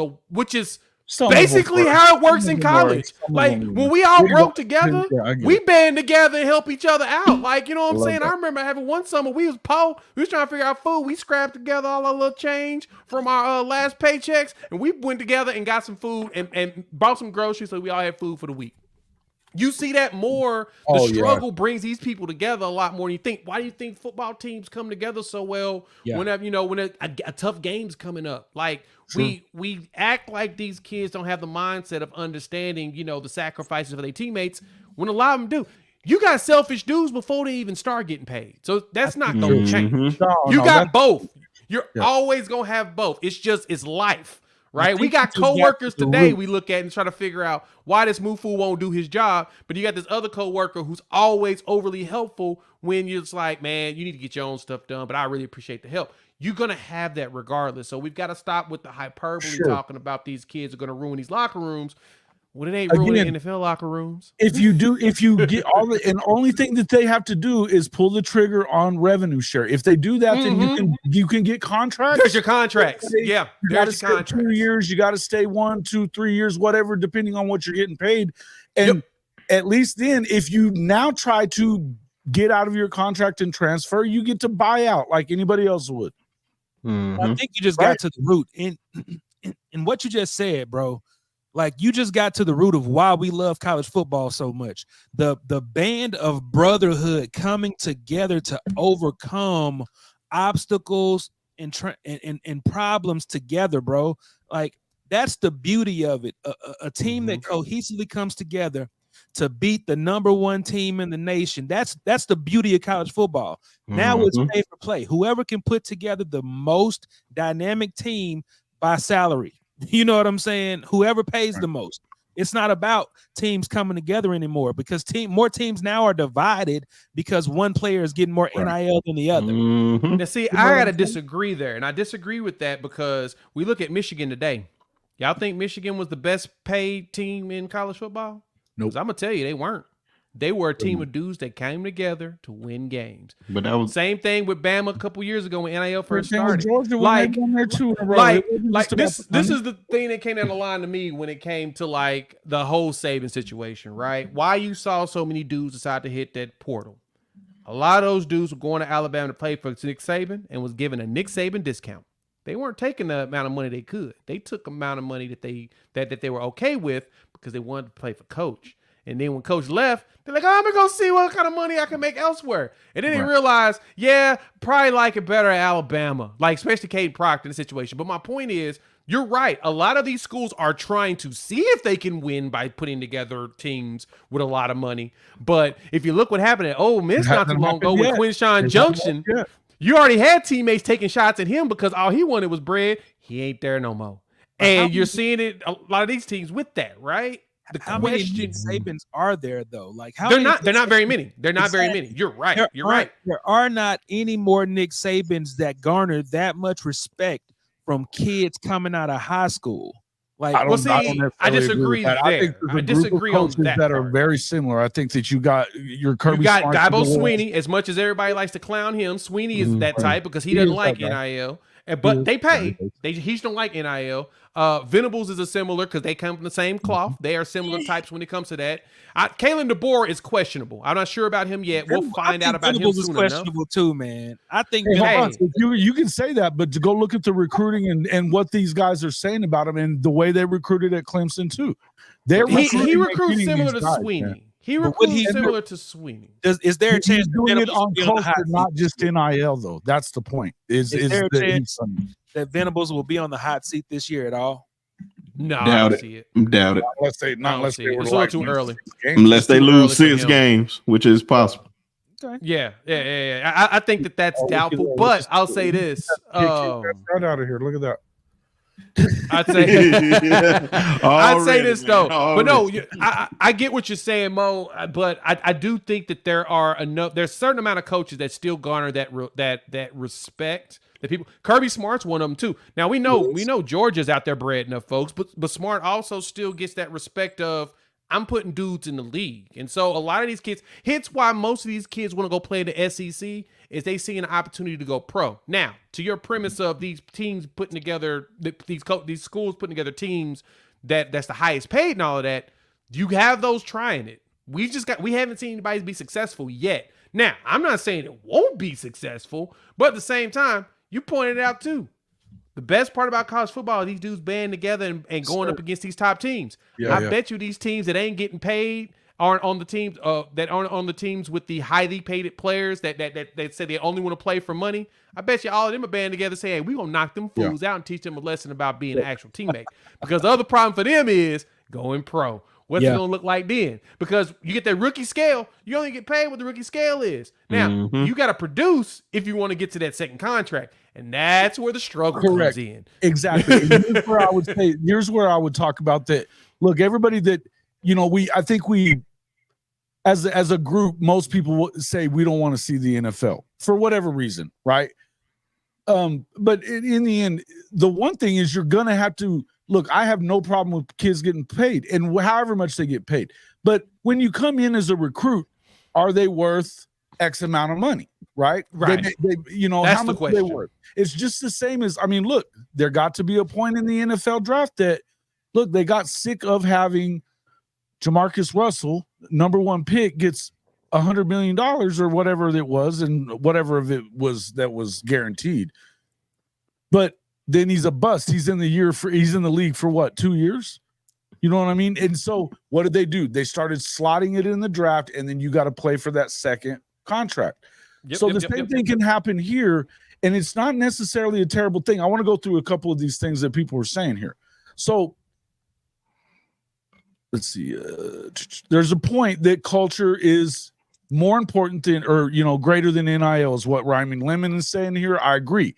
basically how it works in college. Like when we all broke together, we band together and help each other out. Like, you know what I'm saying? I remember having one summer, we was poor. We was trying to figure out food. We scrapped together all our little change from our last paychecks, and we went together and got some food and bought some groceries so we all had food for the week. You see that more. The struggle brings these people together a lot more than you think. Why do you think football teams come together so well whenever, when a tough game's coming up? Like we act like these kids don't have the mindset of understanding, the sacrifices of their teammates when a lot of them do. You got selfish dudes before they even start getting paid. So that's not going to change. You got both. You're always going to have both. It's life. Right? We got coworkers today we look at and try to figure out why this Mufu won't do his job. But you got this other coworker who's always overly helpful when you're just like, man, you need to get your own stuff done, but I really appreciate the help. You're going to have that regardless. So we've got to stop with the hyperbole talking about these kids are going to ruin these locker rooms. Well, it ain't ruining NFL locker rooms. If you get and the only thing that they have to do is pull the trigger on revenue share. If they do that, then you can get contracts. There's your contracts. You got to stay 2 years. You got to stay 1, 2, 3 years, whatever, depending on what you're getting paid. And at least then, if you now try to get out of your contract and transfer, you get to buy out like anybody else would. I think you just got to the root in what you just said, bro. Like you just got to the root of why we love college football so much. The band of brotherhood coming together to overcome obstacles and problems together, bro. Like that's the beauty of it. A team that cohesively comes together to beat the number one team in the nation. That's the beauty of college football. Now it's pay for play. Whoever can put together the most dynamic team by salary. You know what I'm saying? Whoever pays the most. It's not about teams coming together anymore because more teams now are divided because one player is getting more NIL than the other. Now, see, I got to disagree there. And I disagree with that because we look at Michigan today. Y'all think Michigan was the best paid team in college football? Nope. I'm going to tell you, they weren't. They were a team of dudes that came together to win games. But that was same thing with Bama a couple years ago when NIL first started. Georgia like this is the thing that came down the line to me when it came to like the whole Saban situation, right? Why you saw so many dudes decide to hit that portal. A lot of those dudes were going to Alabama to play for Nick Saban and was given a Nick Saban discount. They weren't taking the amount of money they could. They took the amount of money that they were okay with because they wanted to play for Coach. And then when Coach left, they're like, I'm going to go see what kind of money I can make elsewhere. And then they realized, probably like it better at Alabama, like especially Caden Proctor in the situation. But my point is, You're right. A lot of these schools are trying to see if they can win by putting together teams with a lot of money. But if you look what happened at Ole Miss not too long ago with Quinshawn Junction, you already had teammates taking shots at him because all he wanted was bread. He ain't there no more. And you're seeing it a lot of these teams with that, right? How many Nick Sabans are there though? Like they're not very many. They're not very many. You're right. You're right. There are not any more Nick Sabans that garner that much respect from kids coming out of high school. Like, I disagree there. I think I disagree on that are very similar. I think that you got your Kirby. You got Dabo Sweeney. As much as everybody likes to clown him, Sweeney is that type because he doesn't like NIL. But they pay. He just don't like NIL. Venables is a similar because they come from the same cloth. They are similar types when it comes to that. Kalen DeBoer is questionable. I'm not sure about him yet. We'll find out about him soon enough. Questionable too, man. I think you can say that, but to go look at the recruiting and what these guys are saying about him and the way they recruited at Clemson too. He recruits similar to Sweeney. Man. He recruits similar to Sweeney. Is there a chance doing it on culture, not just NIL though? That's the point. Is there a chance that Venables will be on the hot seat this year at all? No, I don't see it. Doubt it. Unless they were it's a little too early. Unless they lose 6 games, which is possible. Okay. Yeah. I think that's doubtful. But I'll say this. Right out of here. Look at that. I'd say this though, but no, I get what you're saying, Mo. But I do think that there's a certain amount of coaches that still garner that respect that people. Kirby Smart's one of them too. Now we know Georgia's out there bread enough folks, but Smart also still gets that respect of I'm putting dudes in the league, and so a lot of these kids. Hence why most of these kids want to go play in the SEC. Is they see an opportunity to go pro. Now, to your premise of these teams putting together, these schools putting together teams that's the highest paid and all of that, you have those trying it. We haven't seen anybody be successful yet. Now, I'm not saying it won't be successful, but at the same time, you pointed it out too. The best part about college football is these dudes banding together and going up against these top teams. I bet you these teams that ain't getting paid aren't on the teams that aren't on the teams with the highly paid players that say they only want to play for money. I bet you all of them are band together say, hey, we're going to knock them fools out and teach them a lesson about being an actual teammate. Because the other problem for them is going pro. What's it going to look like then? Because you get that rookie scale, you only get paid what the rookie scale is. Now, you got to produce if you want to get to that second contract. And that's where the struggle comes in. Exactly. Here's where I would talk about that. Look, everybody that, I think as a group, most people say we don't want to see the NFL for whatever reason, right? But in the end, the one thing is you're going to have to look. I have no problem with kids getting paid and however much they get paid. But when you come in as a recruit, are they worth X amount of money? Right. Right. That's how much are they worth? It's just the same as, look, there got to be a point in the NFL draft that, look, they got sick of having Jamarcus Russell, number 1 pick, gets $100 million or whatever it was, and whatever of it was that was guaranteed. But then he's a bust. He's in the league for what, 2 years? You know what I mean? And so what did they do? They started slotting it in the draft, and then you got to play for that second contract. The same thing can happen here, and it's not necessarily a terrible thing. I want to go through a couple of these things that people were saying here. So let's see. There's a point that culture is more important than, or greater than NIL is what Ryman Lemon is saying here. I agree.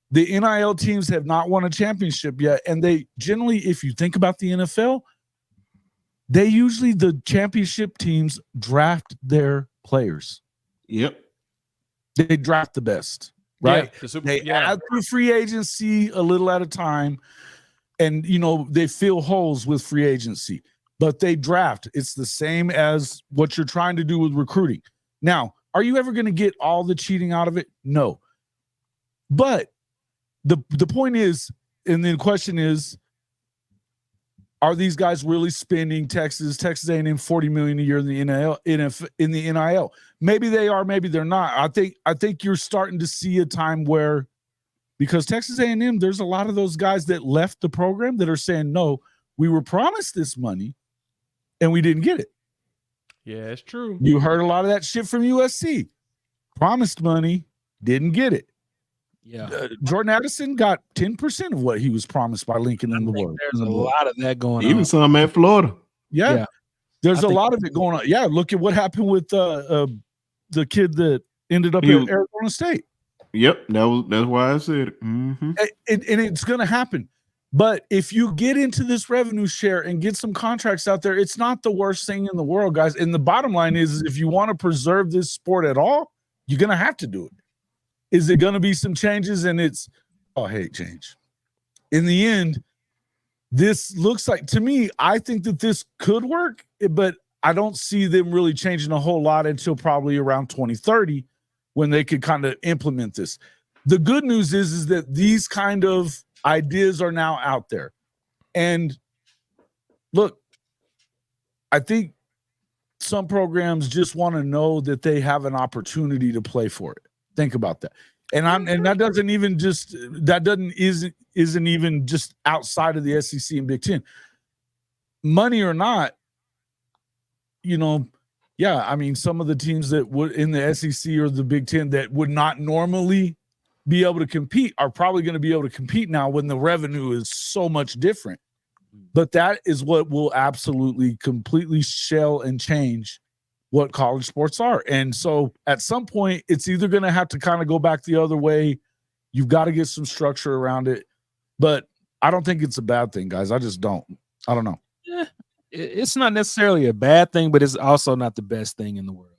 The NIL teams have not won a championship yet, and they generally, if you think about the NFL, the championship teams draft their players. Yep. They draft the best, right? They add through free agency a little at a time, and they fill holes with free agency. But they draft. It's the same as what you're trying to do with recruiting. Now, are you ever going to get all the cheating out of it? No. But the point is, and the question is, are these guys really spending Texas A&M $40 million a year in the NIL? Maybe they are, maybe they're not. I think you're starting to see a time where, because Texas A&M, there's a lot of those guys that left the program that are saying, no, we were promised this money and we didn't get it. Yeah, it's true. You heard a lot of that shit from USC. Promised money, didn't get it. Yeah. Jordan Addison got 10% of what he was promised by Lincoln in the world. There's a lot of that going Even on. some at Florida. Yeah. Yeah. There's I a think- lot of it going on. Yeah, look at what happened with the kid that ended up He- at Arizona State. Yep, that's why I said it. Mm-hmm. And it's going to happen. But if you get into this revenue share and get some contracts out there, it's not the worst thing in the world, guys. And the bottom line is if you want to preserve this sport at all, you're going to have to do it. Is it going to be some changes? And I hate change. In the end, this looks like, to me, I think that this could work, but I don't see them really changing a whole lot until probably around 2030 when they could kind of implement this. The good news is that these kind of ideas are now out there. And look, I think some programs just want to know that they have an opportunity to play for it. Think about that. And that isn't even just outside of the SEC and Big Ten. Money or not, I mean, some of the teams that would in the SEC or the Big Ten that would not normally be able to compete are probably going to be able to compete now when the revenue is so much different. But that is what will absolutely completely shell and change what college sports are. And so at some point, it's either going to have to kind of go back the other way. You've got to get some structure around it. But I don't think it's a bad thing, guys. I just don't. I don't know. It's not necessarily a bad thing, but it's also not the best thing in the world.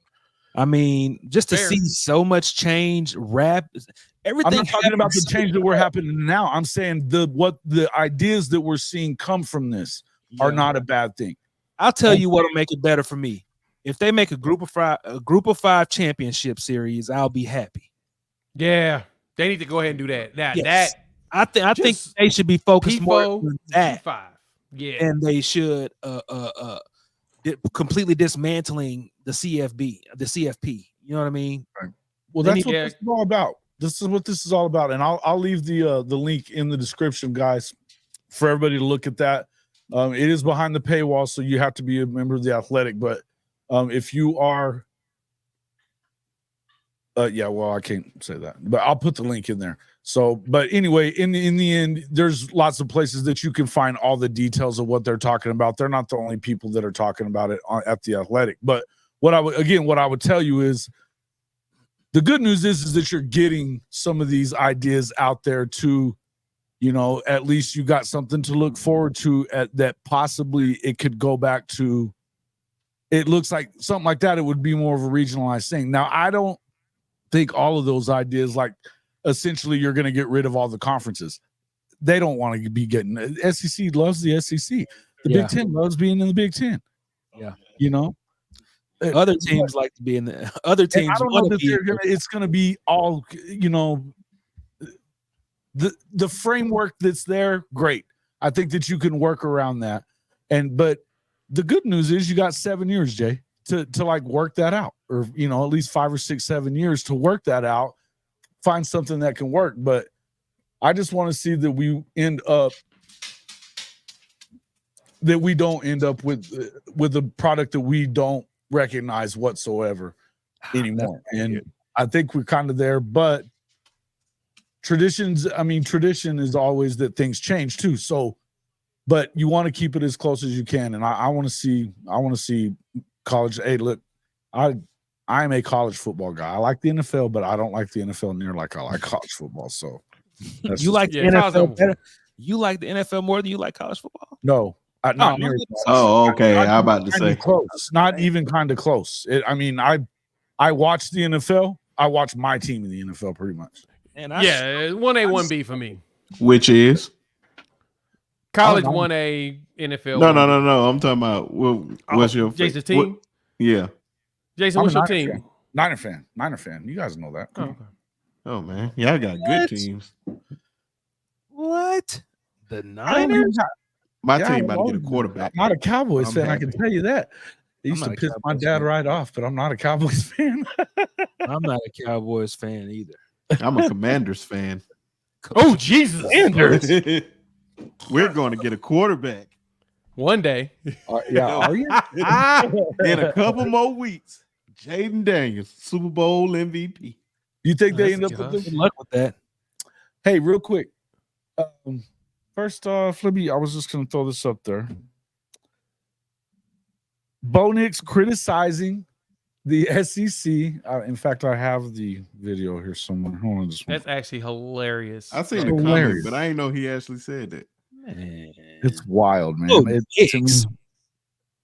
I mean, just to see so much change, everything. I'm not talking about the change that we're happening now. I'm saying the ideas that we're seeing come from this are not a bad thing. I'll tell you what'll make it better for me. If they make a group of five championship series, I'll be happy. Yeah, they need to go ahead and do that. Yes. I think they should be focused more on that. G5. Yeah, And they should completely dismantling the CFP. You know what I mean? Right. Well, that's what this is all about. This is what this is all about. And I'll leave the link in the description, guys, for everybody to look at that. It is behind the paywall, so you have to be a member of the Athletic. But if you are, I can't say that, but I'll put the link in there. So, but anyway, in the end, there's lots of places that you can find all the details of what they're talking about. They're not the only people that are talking about it at the Athletic. But what I would tell you is the good news is that you're getting some of these ideas out there to, at least you got something to look forward to that possibly it could go back to. It looks like something like that. It would be more of a regionalized thing. Now, I don't think all of those ideas, like essentially you're going to get rid of all the conferences. They don't want to be getting. SEC loves the SEC. The Big Ten loves being in the Big Ten. Yeah. Other teams like to be in the other teams. I don't know that it's going to be all, the framework that's there. Great. I think that you can work around that. But the good news is you got 7 years, Jay, to like work that out, or, at least 5 or 6, 7 years to work that out, find something that can work. But I just want to see that we don't end up with a product that we don't recognize whatsoever anymore. And I think we're kind of there, but tradition is always that things change too. So, but you want to keep it as close as you can. And I want to see college. Hey, look, I am a college football guy. I like the NFL, but I don't like the NFL near like I like college football. So you like the NFL better? You like the NFL more than you like college football? No. Not near. Okay. I'm about to say close. Not even kind of close. I watch the NFL. I watch my team in the NFL pretty much. And 1A, 1B for me. Which is college 1A, NFL. No. I'm talking about what's your Jason's team? Yeah. Jason, what's your team? Niner fan. You guys know that. Oh, okay. Oh man, y'all got good teams. What? The Niners? My team about to get a quarterback. I'm not a Cowboys fan. I can tell you that. It used to piss my dad right off, but I'm not a Cowboys fan. I'm not a Cowboys fan either. I'm a Commanders fan. Oh, Jesus. Commanders. We're going to get a quarterback. One day. Are you? In a couple more weeks. Jaden Daniels, Super Bowl MVP. You think they end up with Good luck with that. Hey, real quick. First off, I was just going to throw this up there. Bo Nix criticizing the SEC. In fact, I have the video here somewhere. Hold on, just That's actually hilarious. I seen the comment, but I didn't know he actually said that. Man. It's wild, man. Oh,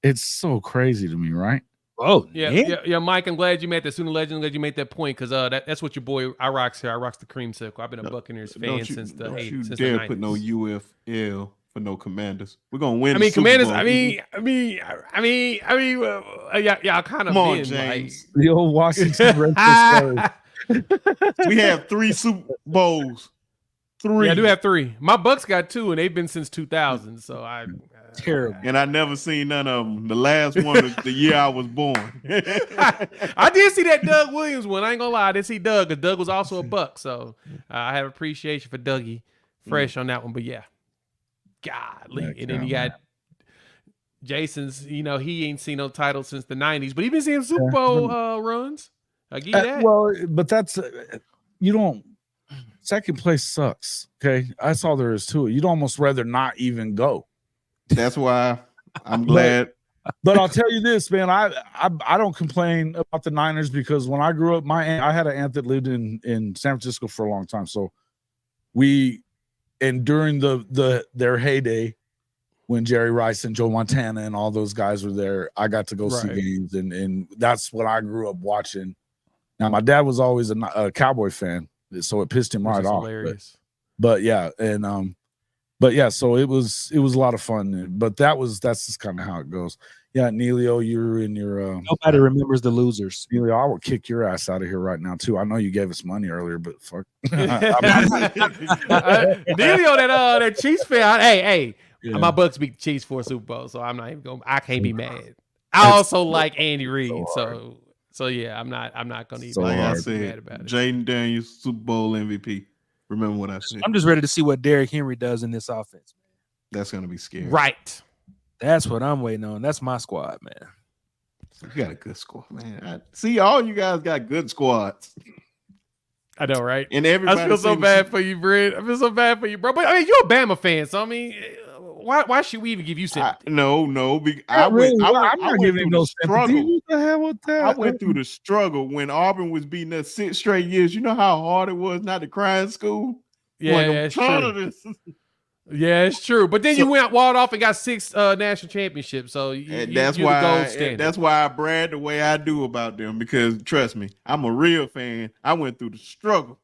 It's so crazy to me, right? Oh, yeah, Mike. I'm glad you made that. Sooner Legend, I'm glad you made that point because that's what your boy I rocks here. I rocks the creamsicle. I've been a Buccaneers fan since the 80s. You since dare the 90s. put no UFL for no Commanders. We're gonna win. I mean, the Super Commanders. Bowl. Y'all kind of Come on, been James. like The old Washington Redskins. We have 3 Super Bowls. 3. Yeah, I do have 3. My Bucks got 2, and they've been since 2000. So terrible. And I never seen none of them. The last one was the year I was born. I did see that Doug Williams one. I ain't gonna lie, I did see Doug, because Doug was also a Buck. So I have appreciation for Dougie Fresh on that one. But yeah, golly. And then you got Jason's, he ain't seen no title since the 90s, but he been seeing Super Bowl runs. I give you that. Well, but that's you don't. Second place sucks. Okay, that's all there is to it. You'd almost rather not even go. That's why I'm glad. But I'll tell you this, man. I don't complain about the Niners because when I grew up, I had an aunt that lived in San Francisco for a long time. So during their heyday, when Jerry Rice and Joe Montana and all those guys were there, I got to go see games, and that's what I grew up watching. Now, my dad was always a Cowboy fan, so it pissed him right off. Hilarious. But yeah, and so it was a lot of fun. But that's just kind of how it goes. Yeah, Neilio, you're in your nobody remembers the losers. Neilio, I will kick your ass out of here right now too. I know you gave us money earlier, but fuck. Neilio, that Chiefs fan. Hey. Yeah. My Bucks beat the Chiefs for a Super Bowl, so I'm not even going. I can't be mad. I also like Andy Reid, so yeah, I'm not going to even be mad about it. Jaden Daniels, Super Bowl MVP. Remember what I said. I'm just ready to see what Derrick Henry does in this offense, man. That's going to be scary. Right. That's what I'm waiting on. That's my squad, man. You got a good squad, man. See, all you guys got good squads. I know, right? And everybody. I feel so bad for you, Brent. I feel so bad for you, bro. But I mean, you're a Bama fan, so I mean, why should we even give you sympathy? No. I'm not giving him no sympathy. What the hell with that? I went through the struggle when Auburn was beating us 6 straight years. You know how hard it was not to cry in school? Yeah, it's true. Yeah, it's true. But then you walled off and got 6 national championships. So that's why the gold standard. That's why I brag the way I do about them, because trust me, I'm a real fan. I went through the struggle.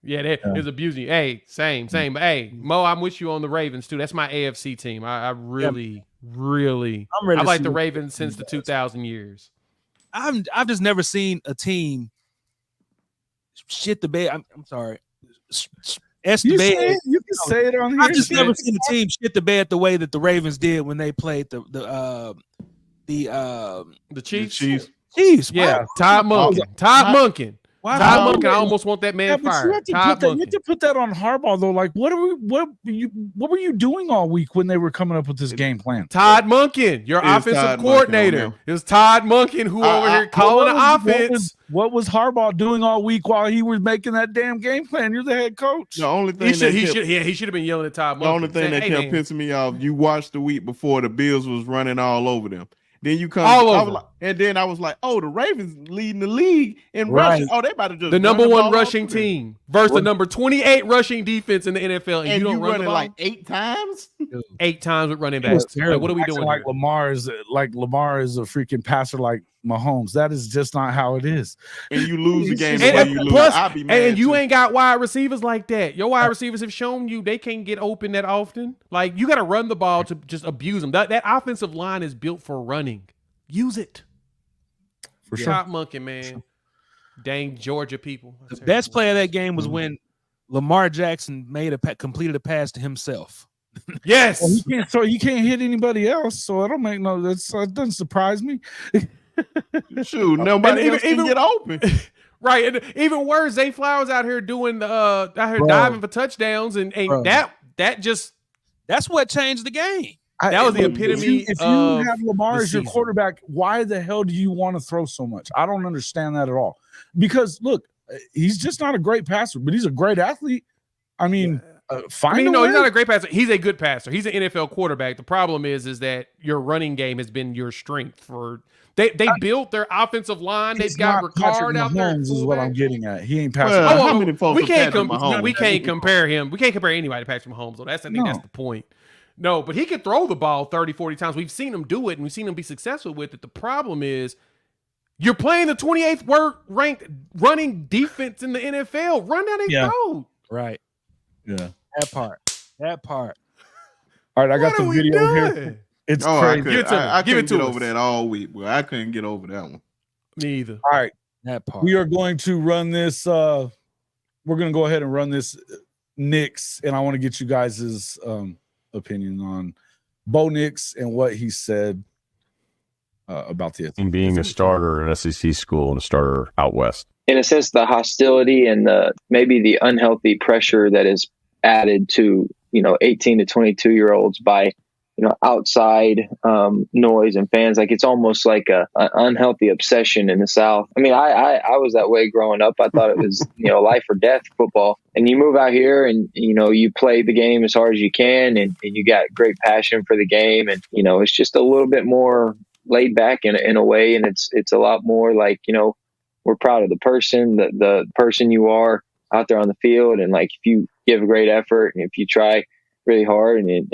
Yeah, it's abusing you. Hey, same. But hey, Mo, I'm with you on the Ravens too. That's my AFC team. I really I like the Ravens since the 2000 years. I've just never seen a team shit the bed. I'm sorry. You can say it on here. I've just never seen a team shit the bed the way that the Ravens did when they played the Chiefs. Chiefs. Yeah, Todd Monken. Wow. Todd Monken, I almost want that man fired. You have to put that on Harbaugh though. Like, what were you doing all week when they were coming up with this game plan? Todd Monken, your offensive coordinator. It was Todd Monken who over here calling the offense. What was Harbaugh doing all week while he was making that damn game plan? You're the head coach. The only thing he should have been yelling at Todd Monken. The only thing that kept pissing me off, you watched the week before the Bills was running all over them. Then you come and then I was like, oh, the Ravens leading the league in rushing. Oh, they about to just the number 1 rushing team versus the number 28 rushing defense in the NFL, and you don't run the ball like 8 times. 8 times with running backs. Like, what are we doing? Like Lamar is a freaking passer like Mahomes. That is just not how it is. And you lose the game the way you lose. I'll be mad and you ain't got wide receivers like that. Your wide receivers have shown you they can't get open that often. Like, you got to run the ball to just abuse them. That offensive line is built for running. Use it. For sure. Top monkey, man. Sure. Dang Georgia people. The best play of that game was when Lamar Jackson completed a pass to himself. Yes. Well, he can't hit anybody else, so I don't make that doesn't surprise me. Shoot, nobody else can get open. Right. And even worse, Zay Flowers out here doing diving for touchdowns, and that's what changed the game. That was the epitome. If you have Lamar as your quarterback, why the hell do you want to throw so much? I don't understand that at all. Because look, he's just not a great passer, but he's a great athlete. I mean, find he's a way. not a great passer. He's a good passer. He's an NFL quarterback. The problem is that your running game has been your strength for. They built their offensive line. They've got Ricard out there. Is what I'm getting at. He ain't passing. Well, how many folks we can't Mahomes? We can't compare him. We can't compare anybody to Patrick Mahomes. So I think that's the point. No, but he can throw the ball 30, 40 times. We've seen him do it, and we've seen him be successful with it. The problem is you're playing the 28th ranked running defense in the NFL. Run down their throat. Right. Yeah. That part. All right, I got the video here. It's crazy. I couldn't get over that all week. Well, I couldn't get over that one. Me either. All right. That part. We are going to run this. We're going to go ahead and run this Nix, and I want to get you guys' opinion on Bo Nix and what he said about the being a starter in an SEC school and a starter out west. In a sense, the hostility and maybe the unhealthy pressure that is added to 18 to 22-year-olds by outside noise and fans. Like it's almost like an unhealthy obsession in the South. I mean, I was that way growing up. I thought it was life or death football. And you move out here and you play the game as hard as you can, and you got great passion for the game, and it's just a little bit more laid back in a way, and it's a lot more like we're proud of the person you are out there on the field, and like if you give a great effort and if you try really hard and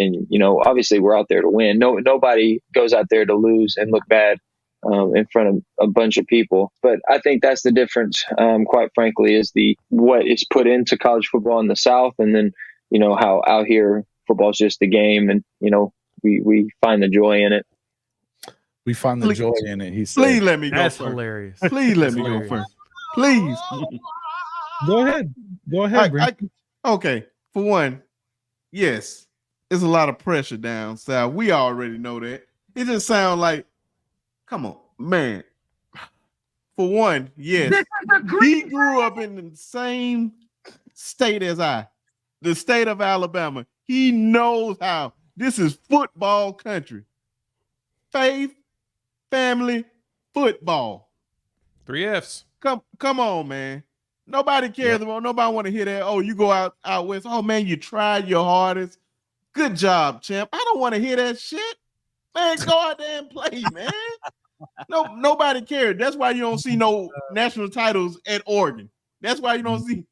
obviously we're out there to win. Nobody goes out there to lose and look bad in front of a bunch of people. But I think that's the difference, quite frankly, is what is put into college football in the South, and then how out here football is just the game, and we find the joy in it. We find the joy in it. He said, "Please let me go That's first. hilarious. Please let me go first. Please." Go ahead, Brent. Okay, for one, yes, there's a lot of pressure down south. We already know that. It just sounds like, come on, man. For one, yes, he grew up in the same state as the state of Alabama. He knows how this is football country. Faith, family, football. 3 Fs. Come on, man. Nobody cares about. Nobody want to hear that. Oh, you go out west. Oh man, you tried your hardest. Good job, champ. I don't want to hear that shit. Man, go out there and play, man. Nobody cares. That's why you don't see no national titles at Oregon. That's why you don't see.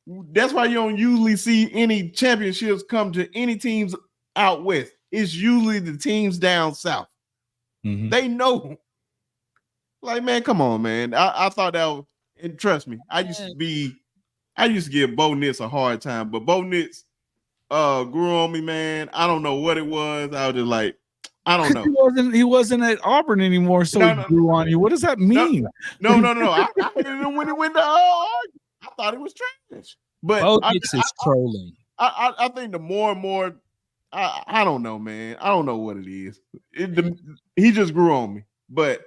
That's why you don't usually see any championships come to any teams out west. It's usually the teams down south. Mm-hmm. They know. Like, man, come on, man. I thought that was, and trust me, I used to give Bo Nix a hard time, but Bo Nix grew on me, man. I don't know what it was. I was just like, I don't know. He wasn't at Auburn anymore, so he grew on you. What does that mean? No. I hated him when he went to I thought it was trash. But Bo Nix is trolling. I think the more and more, I don't know, man. I don't know what it is. He just grew on me. But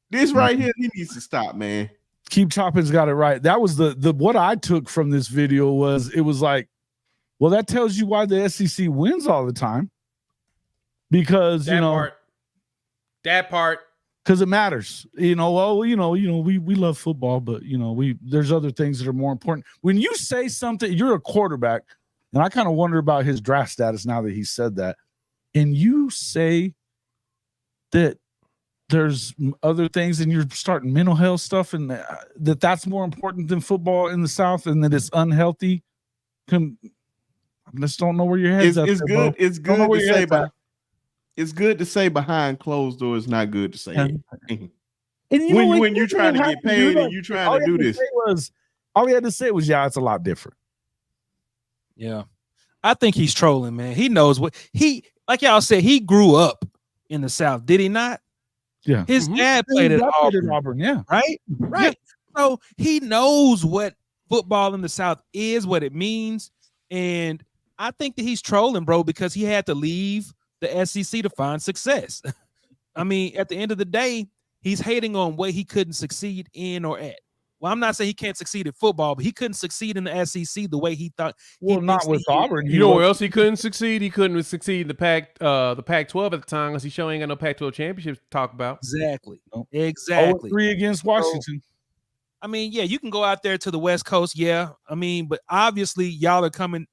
this right here, he needs to stop, man. Keep Chopping's got it right. That was the what I took from this video was it was like, well, that tells you why the SEC wins all the time. Because that part. Because it matters. We love football, but there's other things that are more important. When you say something, you're a quarterback, and I kind of wonder about his draft status now that he said that. And you say that there's other things and you're starting mental health stuff and that's more important than football in the South and that it's unhealthy. I just don't know where your head's at. It's good to say, but it's good to say behind closed doors. Not good to say. And when you're trying to get paid and you're trying to do this, all he had to say was, "Yeah, it's a lot different." Yeah, I think he's trolling, man. He knows what like y'all said. He grew up in the South, did he not? Yeah, his dad played at Auburn. Yeah, right. Yeah. So he knows what football in the South is, what it means, and I think that he's trolling, bro, because he had to leave the SEC to find success. I mean, at the end of the day, he's hating on what he couldn't succeed in or at. Well, I'm not saying he can't succeed at football, but he couldn't succeed in the SEC the way he thought. Well, not with Auburn. You know where else he couldn't succeed? He couldn't succeed in the Pac-12 at the time because he sure ain't got no Pac-12 championships to talk about. Exactly. Exactly. 0-3 against Washington. I mean, yeah, you can go out there to the West Coast. Yeah. I mean, but obviously y'all are coming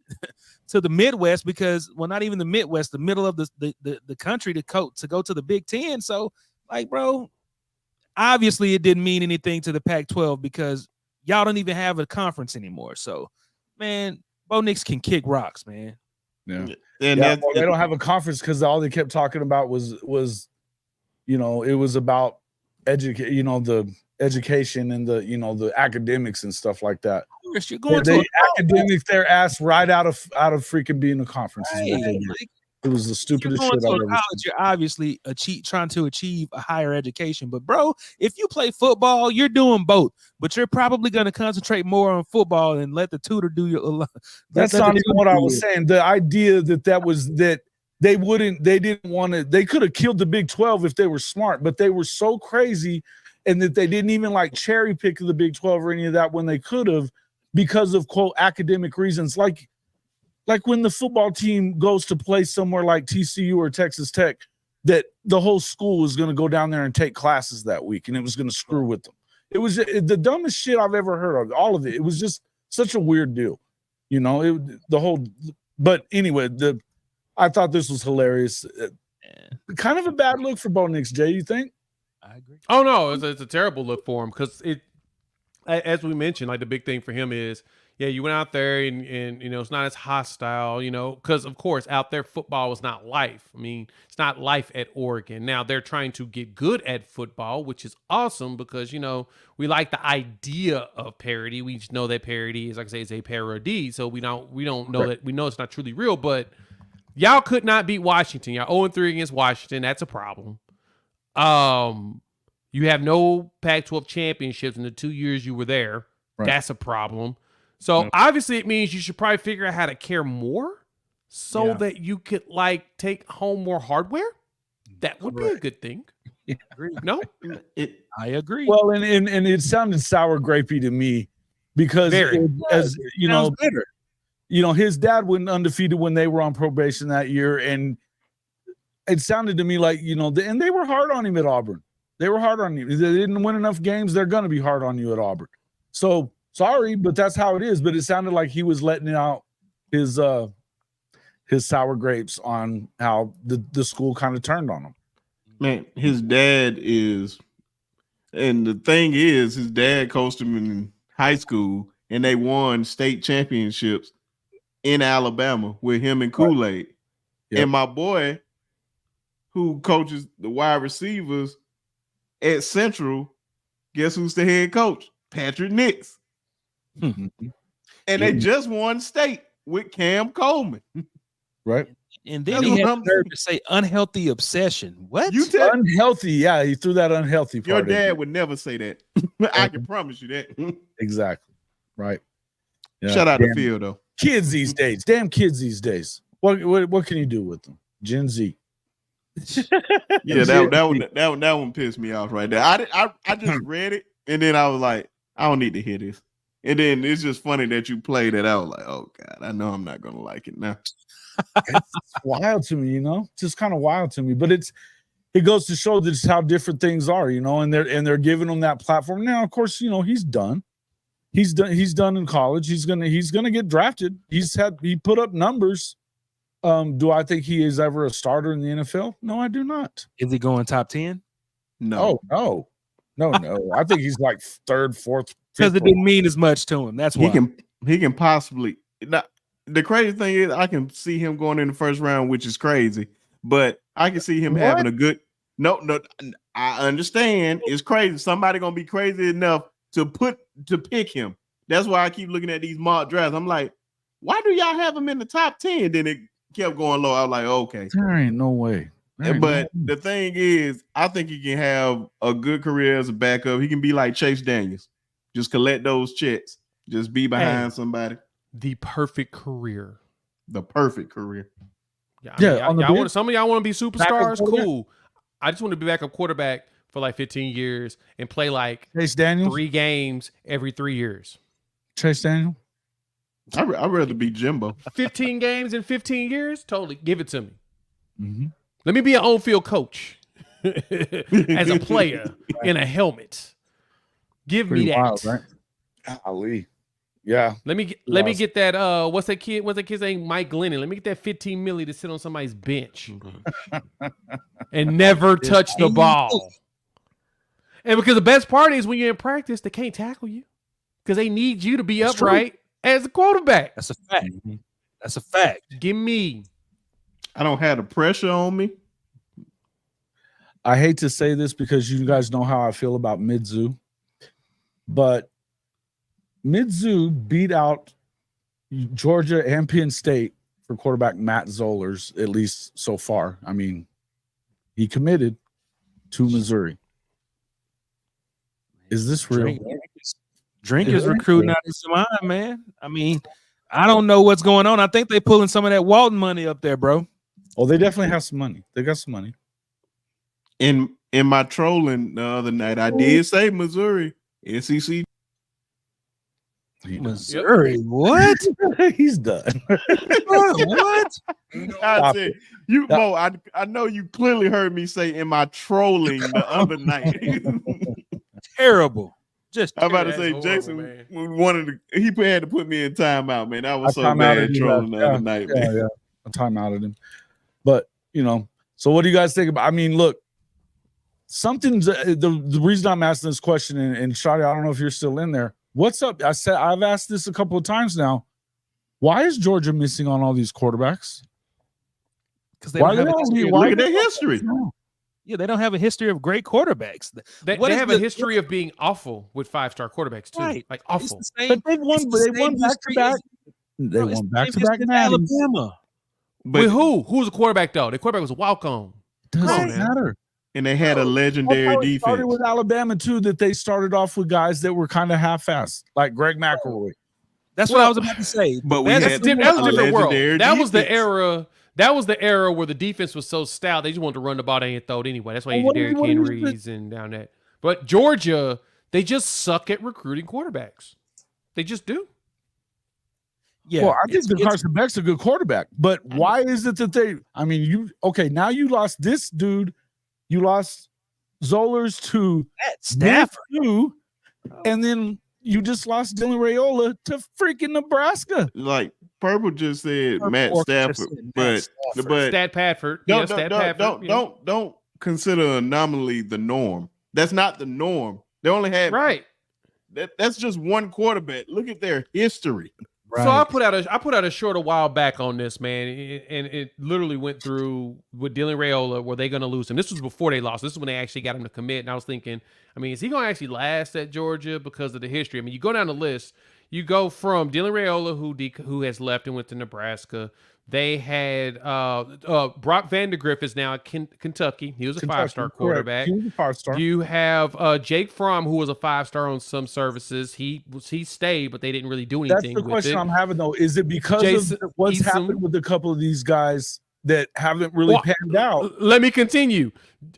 to the Midwest because, well, not even the Midwest, the middle of the country to go to the Big Ten. So, like, bro, obviously it didn't mean anything to the Pac-12 because y'all don't even have a conference anymore. So, man, Bo Nix can kick rocks, man. Yeah. And Well, they don't have a conference because all they kept talking about was it was about the education and the academics and stuff like that. Of course, you're going they academic their ass right out of freaking being a conference. Is what they did. It was the stupidest shit I've ever seen. You're obviously trying to achieve a higher education, but bro, if you play football, you're doing both. But you're probably going to concentrate more on football and let the tutor do your. That's not even what I was saying. The idea that they didn't want to. They could have killed the Big 12 if they were smart, but they were so crazy, and that they didn't even like cherry pick the Big 12 or any of that when they could have, because of quote academic reasons, like when the football team goes to play somewhere like TCU or Texas Tech, that the whole school was going to go down there and take classes that week, and it was going to screw with them. It was the dumbest shit I've ever heard of. All of it. It was just such a weird deal, But anyway, I thought this was hilarious. Kind of a bad look for Bo Nix, Jay. You think? I agree. Oh no, it's a terrible look for him because as we mentioned, like the big thing for him is, yeah, you went out there and it's not as hostile, because of course out there football is not life. I mean, it's not life at Oregon. Now they're trying to get good at football, which is awesome because, we like the idea of parody. We just know that parody is, like I say, it's a parody. So we don't know that, we know it's not truly real, but y'all could not beat Washington. Y'all 0-3 against Washington. That's a problem. You have no Pac-12 championships in the 2 years you were there. Right. That's a problem. So obviously it means you should probably figure out how to care more so that you could take home more hardware. That would be a good thing. No? I agree. Well, and it sounded sour grapey to me because better. His dad went undefeated when they were on probation that year, and it sounded to me like, and they were hard on him at Auburn. They were hard on him. They didn't win enough games. They're going to be hard on you at Auburn. So sorry, but that's how it is. But it sounded like he was letting out his sour grapes on how the school kind of turned on him. Man, his dad is, and the thing is, his dad coached him in high school, and they won state championships in Alabama with him and Kool-Aid. Yep. And my boy, who coaches the wide receivers at Central, guess who's the head coach? Patrick Nix. And they just won state with Cam Coleman. Right. And then he had the nerve to say unhealthy obsession. What? Unhealthy. Yeah, he threw that unhealthy part. Your dad would never say that. I can promise you that. Exactly. Right. Yeah. Shout out to Phil, though. Kids these days. Damn kids these days. What can you do with them? Gen Z. Yeah, that one pissed me off right there. I just read it, and then I was like, I don't need to hear this. And then it's just funny that you played it. I was like, oh God, I know I'm not gonna like it now. It's wild to me, just kind of wild to me. But it goes to show just how different things are, and they're giving him that platform. Now, of course, he's done. He's done in college. He's gonna get drafted. He put up numbers. Do I think he is ever a starter in the NFL? No, I do not. Is he going top 10? No. Oh, no. I think he's like third, fourth. Because it didn't mean as much to him. That's why he can possibly. The crazy thing is, I can see him going in the first round, which is crazy. But I can see him having a good. No. I understand it's crazy. Somebody gonna be crazy enough to pick him. That's why I keep looking at these mock drafts. I'm like, why do y'all have him in the top 10? Then it kept going low. I was like, okay, there ain't no way. But the thing is, I think he can have a good career as a backup. He can be like Chase Daniels. Just collect those checks. Just be behind somebody. The perfect career. The perfect career. Yeah. Some of y'all want to be superstars? Cool. I just want to be backup quarterback for like 15 years and play like Chase Daniels? 3 games every 3 years. Chase Daniel? I'd rather be Jimbo. 15 games in 15 years? Totally. Give it to me. Mm-hmm. Let me be an on-field coach as a player in a helmet. Give Pretty me that. wild, right? Golly. Yeah. Let me get that. What's that kid? What's that kid's name? Mike Glennon. Let me get that 15 milli to sit on somebody's bench and never touch the ball. And because the best part is when you're in practice, they can't tackle you because they need you to be upright as a quarterback. That's a fact. That's a fact. Give me. I don't have the pressure on me. I hate to say this because you guys know how I feel about Mizzou, but Mizzou beat out Georgia and Penn State for quarterback Matt Zollers, at least so far. I mean, he committed to Missouri. Is this real? Drink is recruiting out his mind, man. I mean, I don't know what's going on. I think they pulling some of that Walton money up there, bro. Oh, they definitely have some money. They got some money. In my trolling the other night, I did say Missouri, SEC. Missouri, what? He's done. What? I said, Mo, I know you clearly heard me say in my trolling the other night. Terrible. Just I'm about to say, horrible, Jason man. he had to put me in timeout, man. I was so timeouted bad him, trolling the other night, man. Yeah. I timeouted him. But, so what do you guys think about? I mean, look, something's the reason I'm asking this question, and Shadi, I don't know if you're still in there. What's up? I've asked this a couple of times now. Why is Georgia missing on all these quarterbacks? Because they don't have a history. Look at their history. Yeah, they don't have a history of great quarterbacks. They have a history of being awful with 5-star quarterbacks too. Right. Like awful. But they won back to back. They won back to back. Alabama. But with who? Who was the quarterback though? The quarterback was a walk-on. Doesn't matter. And they had a legendary defense. Started with Alabama too. That they started off with guys that were kind of half-assed, like Greg McElroy. That's what I was about to say. But that was a different world. That was the defense. era. That was the era where the defense was so stout they just wanted to run the ball and throw it anyway. That's why you Derrick Henry's and down that. But Georgia, they just suck at recruiting quarterbacks. They just do. Yeah. Well, I think that Carson Beck's a good quarterback, but why is it that now you lost this dude. You lost Zollers to Stafford, and then you just lost Dylan Raiola to freaking Nebraska. Like Purple just said, Matt Stafford, but Stat Padford. Don't consider anomaly the norm. That's not the norm. They only have That's just one quarterback. Look at their history. Right. So I put out a short a while back on this, man, and it literally went through with Dylan Raiola. Were they going to lose him? This was before they lost. This is when they actually got him to commit. And I was thinking, is he going to actually last at Georgia because of the history? You go down the list. You go from Dylan Raiola, who has left and went to Nebraska. They had Brock Vandegrift is now at Kentucky. He was a 5-star quarterback. He was a 5-star. You have Jake Fromm, who was a 5-star on some services. He stayed, but they didn't really do anything. That's the question I'm having though. Is it because of what's happened with a couple of these guys that haven't really panned out? Let me continue.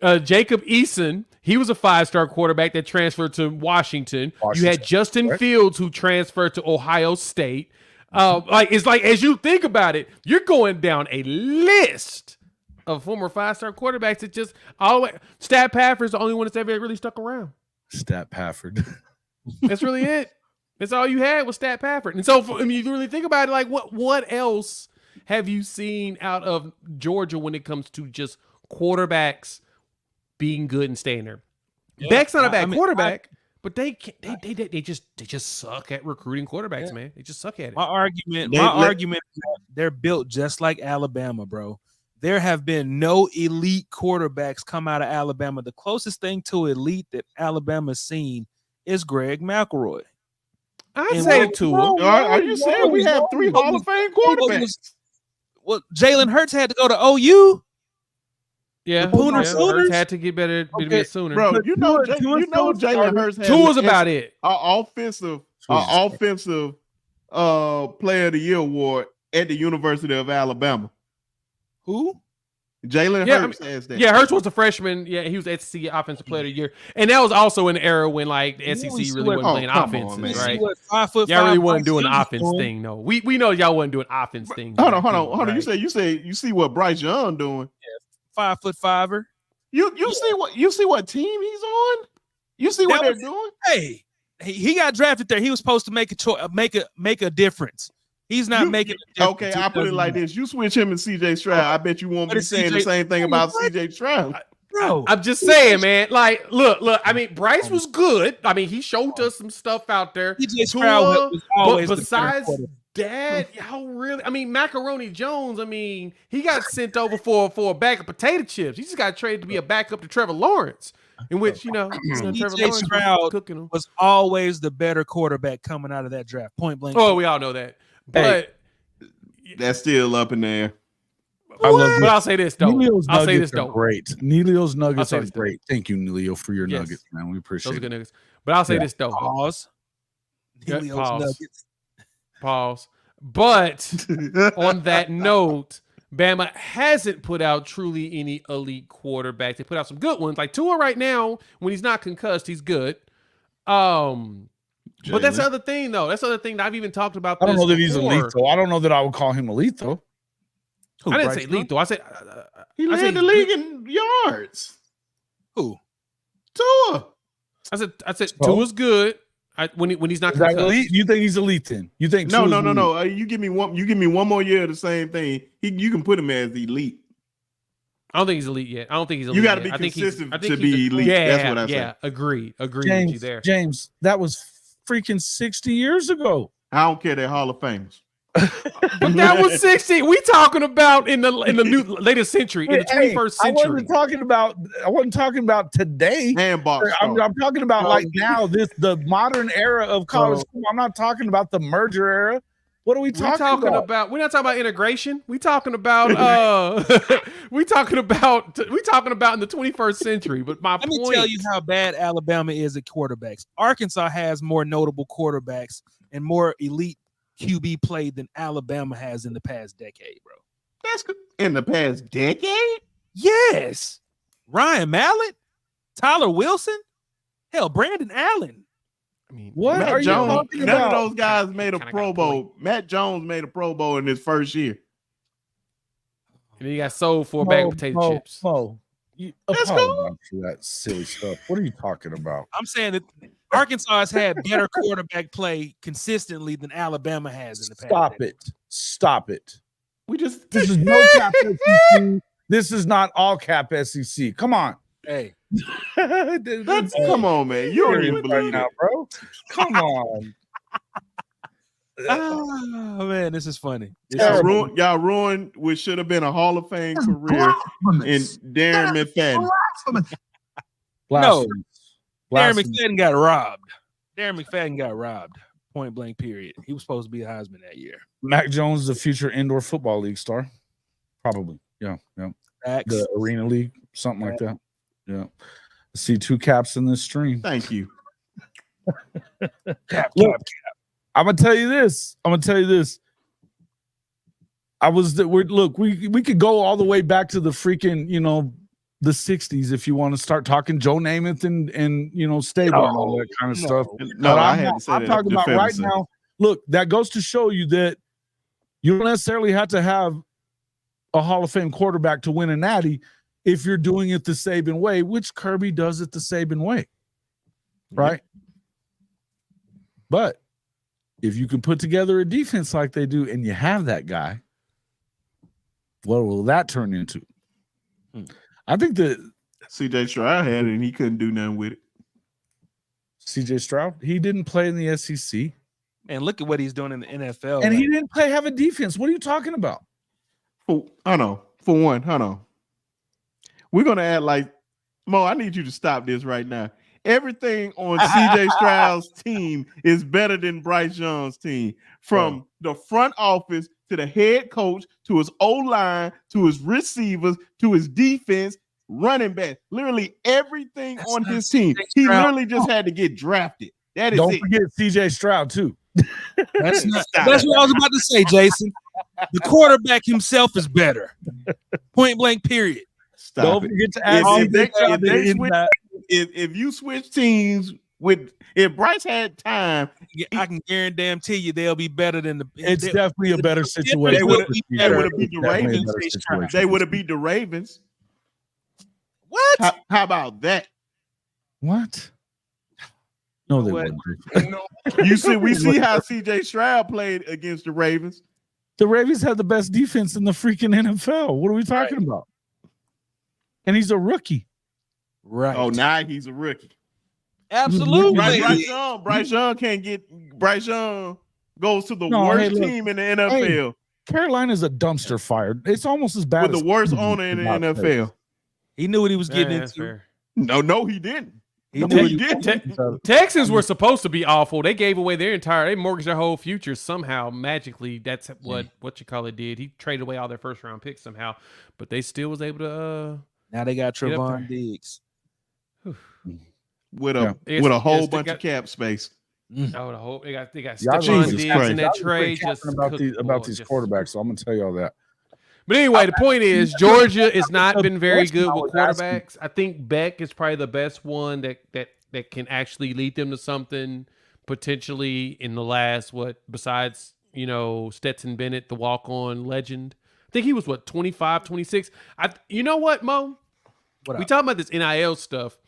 Jacob Eason, he was a 5-star quarterback that transferred to Washington. You had Justin Fields, who transferred to Ohio State. As you think about it, you're going down a list of former 5-star quarterbacks that just always. Stat Pafford's the only one that's ever really stuck around. Stat Pafford. That's really it. That's all you had was Stat Pafford. And so, you really think about it, like what else have you seen out of Georgia when it comes to just quarterbacks being good and staying there? Yeah, Beck's not a bad quarterback. But they just suck at recruiting quarterbacks, man. They just suck at it. My argument is that they're built just like Alabama, bro. There have been no elite quarterbacks come out of Alabama. The closest thing to elite that Alabama's seen is Greg McElroy. I'd say two. Are you saying we have 3 Hall of Fame quarterbacks? Well, Jalen Hurts had to go to OU. Yeah, Hurts had to get better to be a Sooner. Bro, you know Jalen Hurts has two was about it. Offensive player of the year award at the University of Alabama. Who? Jalen Hurts has that. Yeah, Hurts was a freshman. Yeah, he was SEC Offensive Player of the Year, and that was also an era when the SEC really wasn't playing offenses, right? Y'all really wasn't doing the offense thing. No, we know y'all wasn't doing offense thing. Hold on. Right? You see what Bryce Young doing? 5'5". You see what team he's on? You see what they're doing? Hey, he got drafted there. He was supposed to make a difference. He's not making a difference. Okay, I put it like this. You switch him and CJ Stroud, I bet you won't be saying the same thing about CJ Stroud. Bro, I'm just saying, man. Like, look. I mean, Bryce was good. I mean, he showed us some stuff out there. CJ Stroud was always but besides that, y'all really. I mean, Macaroni Jones. I mean, he got sent over for a bag of potato chips. He just got traded to be a backup to Trevor Lawrence, in which Trevor Lawrence Stroud cooking him. was always the better quarterback coming out of that draft. Point blank. Oh, we all know that. But that's still up in there. But I'll say this though. I'll say this though. Great. Neilio's nuggets are great. Thank you, Neilio, for your nuggets, man. We appreciate those it. good nuggets. But I'll say this though. Pause. Neilio's nuggets. Pause. But on that note, Bama hasn't put out truly any elite quarterbacks. They put out some good ones. Like Tua right now, when he's not concussed, he's good. But that's the other thing, though. That's the other thing that I've even talked about. I don't know that he's elite, though. I don't know that I would call him elite, though. I didn't say elite, though. I said he led the league in yards. Who? Tua. I said Tua's good. When he's not elite, you think he's elite? Then you think no. You give me one more year of the same thing. You can put him as elite. I don't think he's elite yet. I don't think he's elite. You got to be consistent to be elite. That's what I said. Yeah, agreed James, with you there. James, that was freaking 60 years ago. I don't care. They're Hall of Famers. But that was 60. We talking about in the new latest century, in the 21st century. I wasn't talking about today. I'm talking about like now, the modern era of college school. I'm not talking about the merger era. What are we talking about? We're not talking about integration. We talking about we talking about in the 21st century. But let me tell you how bad Alabama is at quarterbacks. Arkansas has more notable quarterbacks and more elite QB play than Alabama has in the past decade, bro. That's in the past decade? Yes. Ryan Mallett, Tyler Wilson, hell, Brandon Allen. I mean, what Matt are Jones, you talking none about? of those guys made a Pro Bowl. Matt Jones made a Pro Bowl in his first year. And he got sold for a bag of potato chips. That's cool. That silly stuff. What are you talking about? I'm saying that Arkansas has had better quarterback play consistently than Alabama has in the past. Stop it. This is no cap SEC. This is not all cap SEC. Come on. Hey. Come on, man. You don't even believe now, bro. Come on. Oh man, this is funny. Y'all ruined what should have been a Hall of Fame career in Darren McFadden. No, Darren McFadden got robbed. Darren McFadden got robbed. Point blank. Period. He was supposed to be a Heisman that year. Mac Jones, the future indoor football league star, probably. Yeah. The Arena League, something like that. Yeah. I see two caps in this stream. Thank you. Cap. I'm gonna tell you this. We could go all the way back to the freaking, the 60s if you want to start talking Joe Namath and Stable and all that kind of stuff. No, I'm talking about right now. Look, that goes to show you that you don't necessarily have to have a Hall of Fame quarterback to win a natty if you're doing it the Saban way, which Kirby does it the Saban way. Right? But if you can put together a defense like they do and you have that guy, what will that turn into? I think that CJ Stroud had it and he couldn't do nothing with it. CJ Stroud, he didn't play in the SEC. And look at what he's doing in the NFL. And he didn't have a defense. What are you talking about? For one. We're going to act like, Mo, I need you to stop this right now. Everything on CJ Stroud's team is better than Bryce Young's team. From the front office to the head coach to his O-line to his receivers to his defense, running back. Literally everything on his team. He literally just had to get drafted. That is Don't it. forget CJ Stroud, too. That's what I was about to say, Jason. The quarterback himself is better. Point blank, period. Stop Don't it. forget to add if you switch teams if Bryce had time, I can guarantee you they'll be better than it's definitely a better situation. They would have beat the Ravens. They would have beat the Ravens. What? How about that? What? No, they What? wouldn't. We see how CJ Stroud played against the Ravens. The Ravens have the best defense in the freaking NFL. What are we talking about? And he's a rookie. Right. Oh, now he's a rookie. Absolutely. Bryce Young can't get. Bryce Young goes to the worst team in the NFL. Carolina's a dumpster fire. It's almost as bad with the worst owner in the NFL. He knew what he was getting into. Fair. No, he didn't. He knew what he didn't. Texans were supposed to be awful. They gave away they mortgaged their whole future somehow. Magically, that's what you call it did. He traded away all their first round picks somehow, but they still was able to. Now they got Trevon Diggs with a whole bunch of cap space. Oh, they got Stephon Diggs in that trade. Just about these quarterbacks, so I'm gonna tell y'all that. But anyway, the point is Georgia has not been very good with quarterbacks. I think Beck is probably the best one that can actually lead them to something potentially in the last besides Stetson Bennett, the walk-on legend. I think he was 25, 26. You know what, Mo? We talking about this NIL stuff,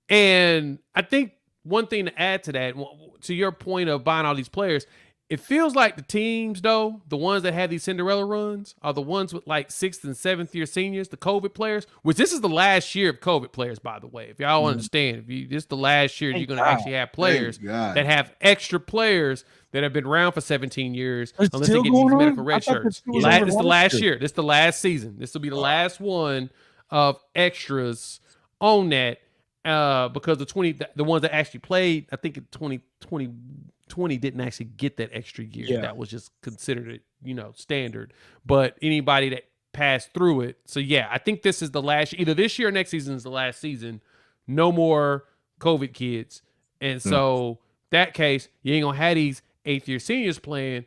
and I think one thing to add to that, to your point of buying all these players, it feels like the teams, though, the ones that have these Cinderella runs are the ones with like 6th and 7th year seniors, the COVID players, which this is the last year of COVID players, by the way. If y'all understand, this is the last year you're going to actually have players that have extra players that have been around for 17 years, unless they get these medical red shirts. This is the last year. This is the last season. This will be the last one of extras on that because the ones that actually played, I think in 2020 didn't actually get that extra year. Yeah. That was just considered standard. But anybody that passed through it. So yeah, I think this is the last, either this year or next season is the last season. No more COVID kids. And so that case, you ain't gonna have these 8th year seniors playing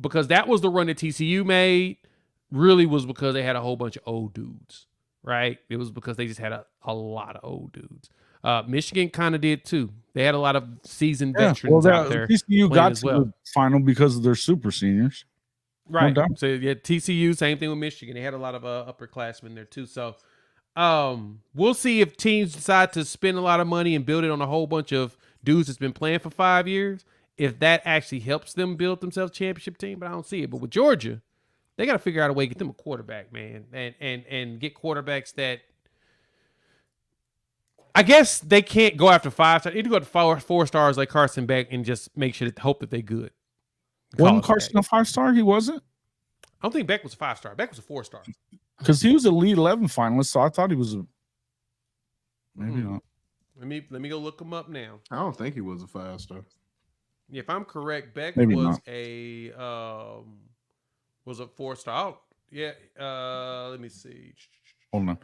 because that was the run that TCU made. Really was because they had a whole bunch of old dudes, right? It was because they just had a lot of old dudes. Michigan kind of did too. They had a lot of seasoned veterans out there. TCU got to the final because of their super seniors. Right. No, so yeah, TCU, same thing with Michigan. They had a lot of upperclassmen there too. So we'll see if teams decide to spend a lot of money and build it on a whole bunch of dudes that's been playing for 5 years, if that actually helps them build themselves a championship team. But I don't see it. But with Georgia, they got to figure out a way to get them a quarterback, man, and get quarterbacks that. I guess they can't go after 5 stars. They need to go after 4 stars like Carson Beck and just make sure hope that they're good. Wasn't Carson a 5-star? He wasn't? I don't think Beck was a 5-star. Beck was a 4-star. Because he was a Elite 11 finalist, so I thought he was maybe not. Let me go look him up now. I don't think he was a 5-star. Yeah, if I'm correct, Beck maybe was not. a 4-star. Yeah, let me see. Hold on.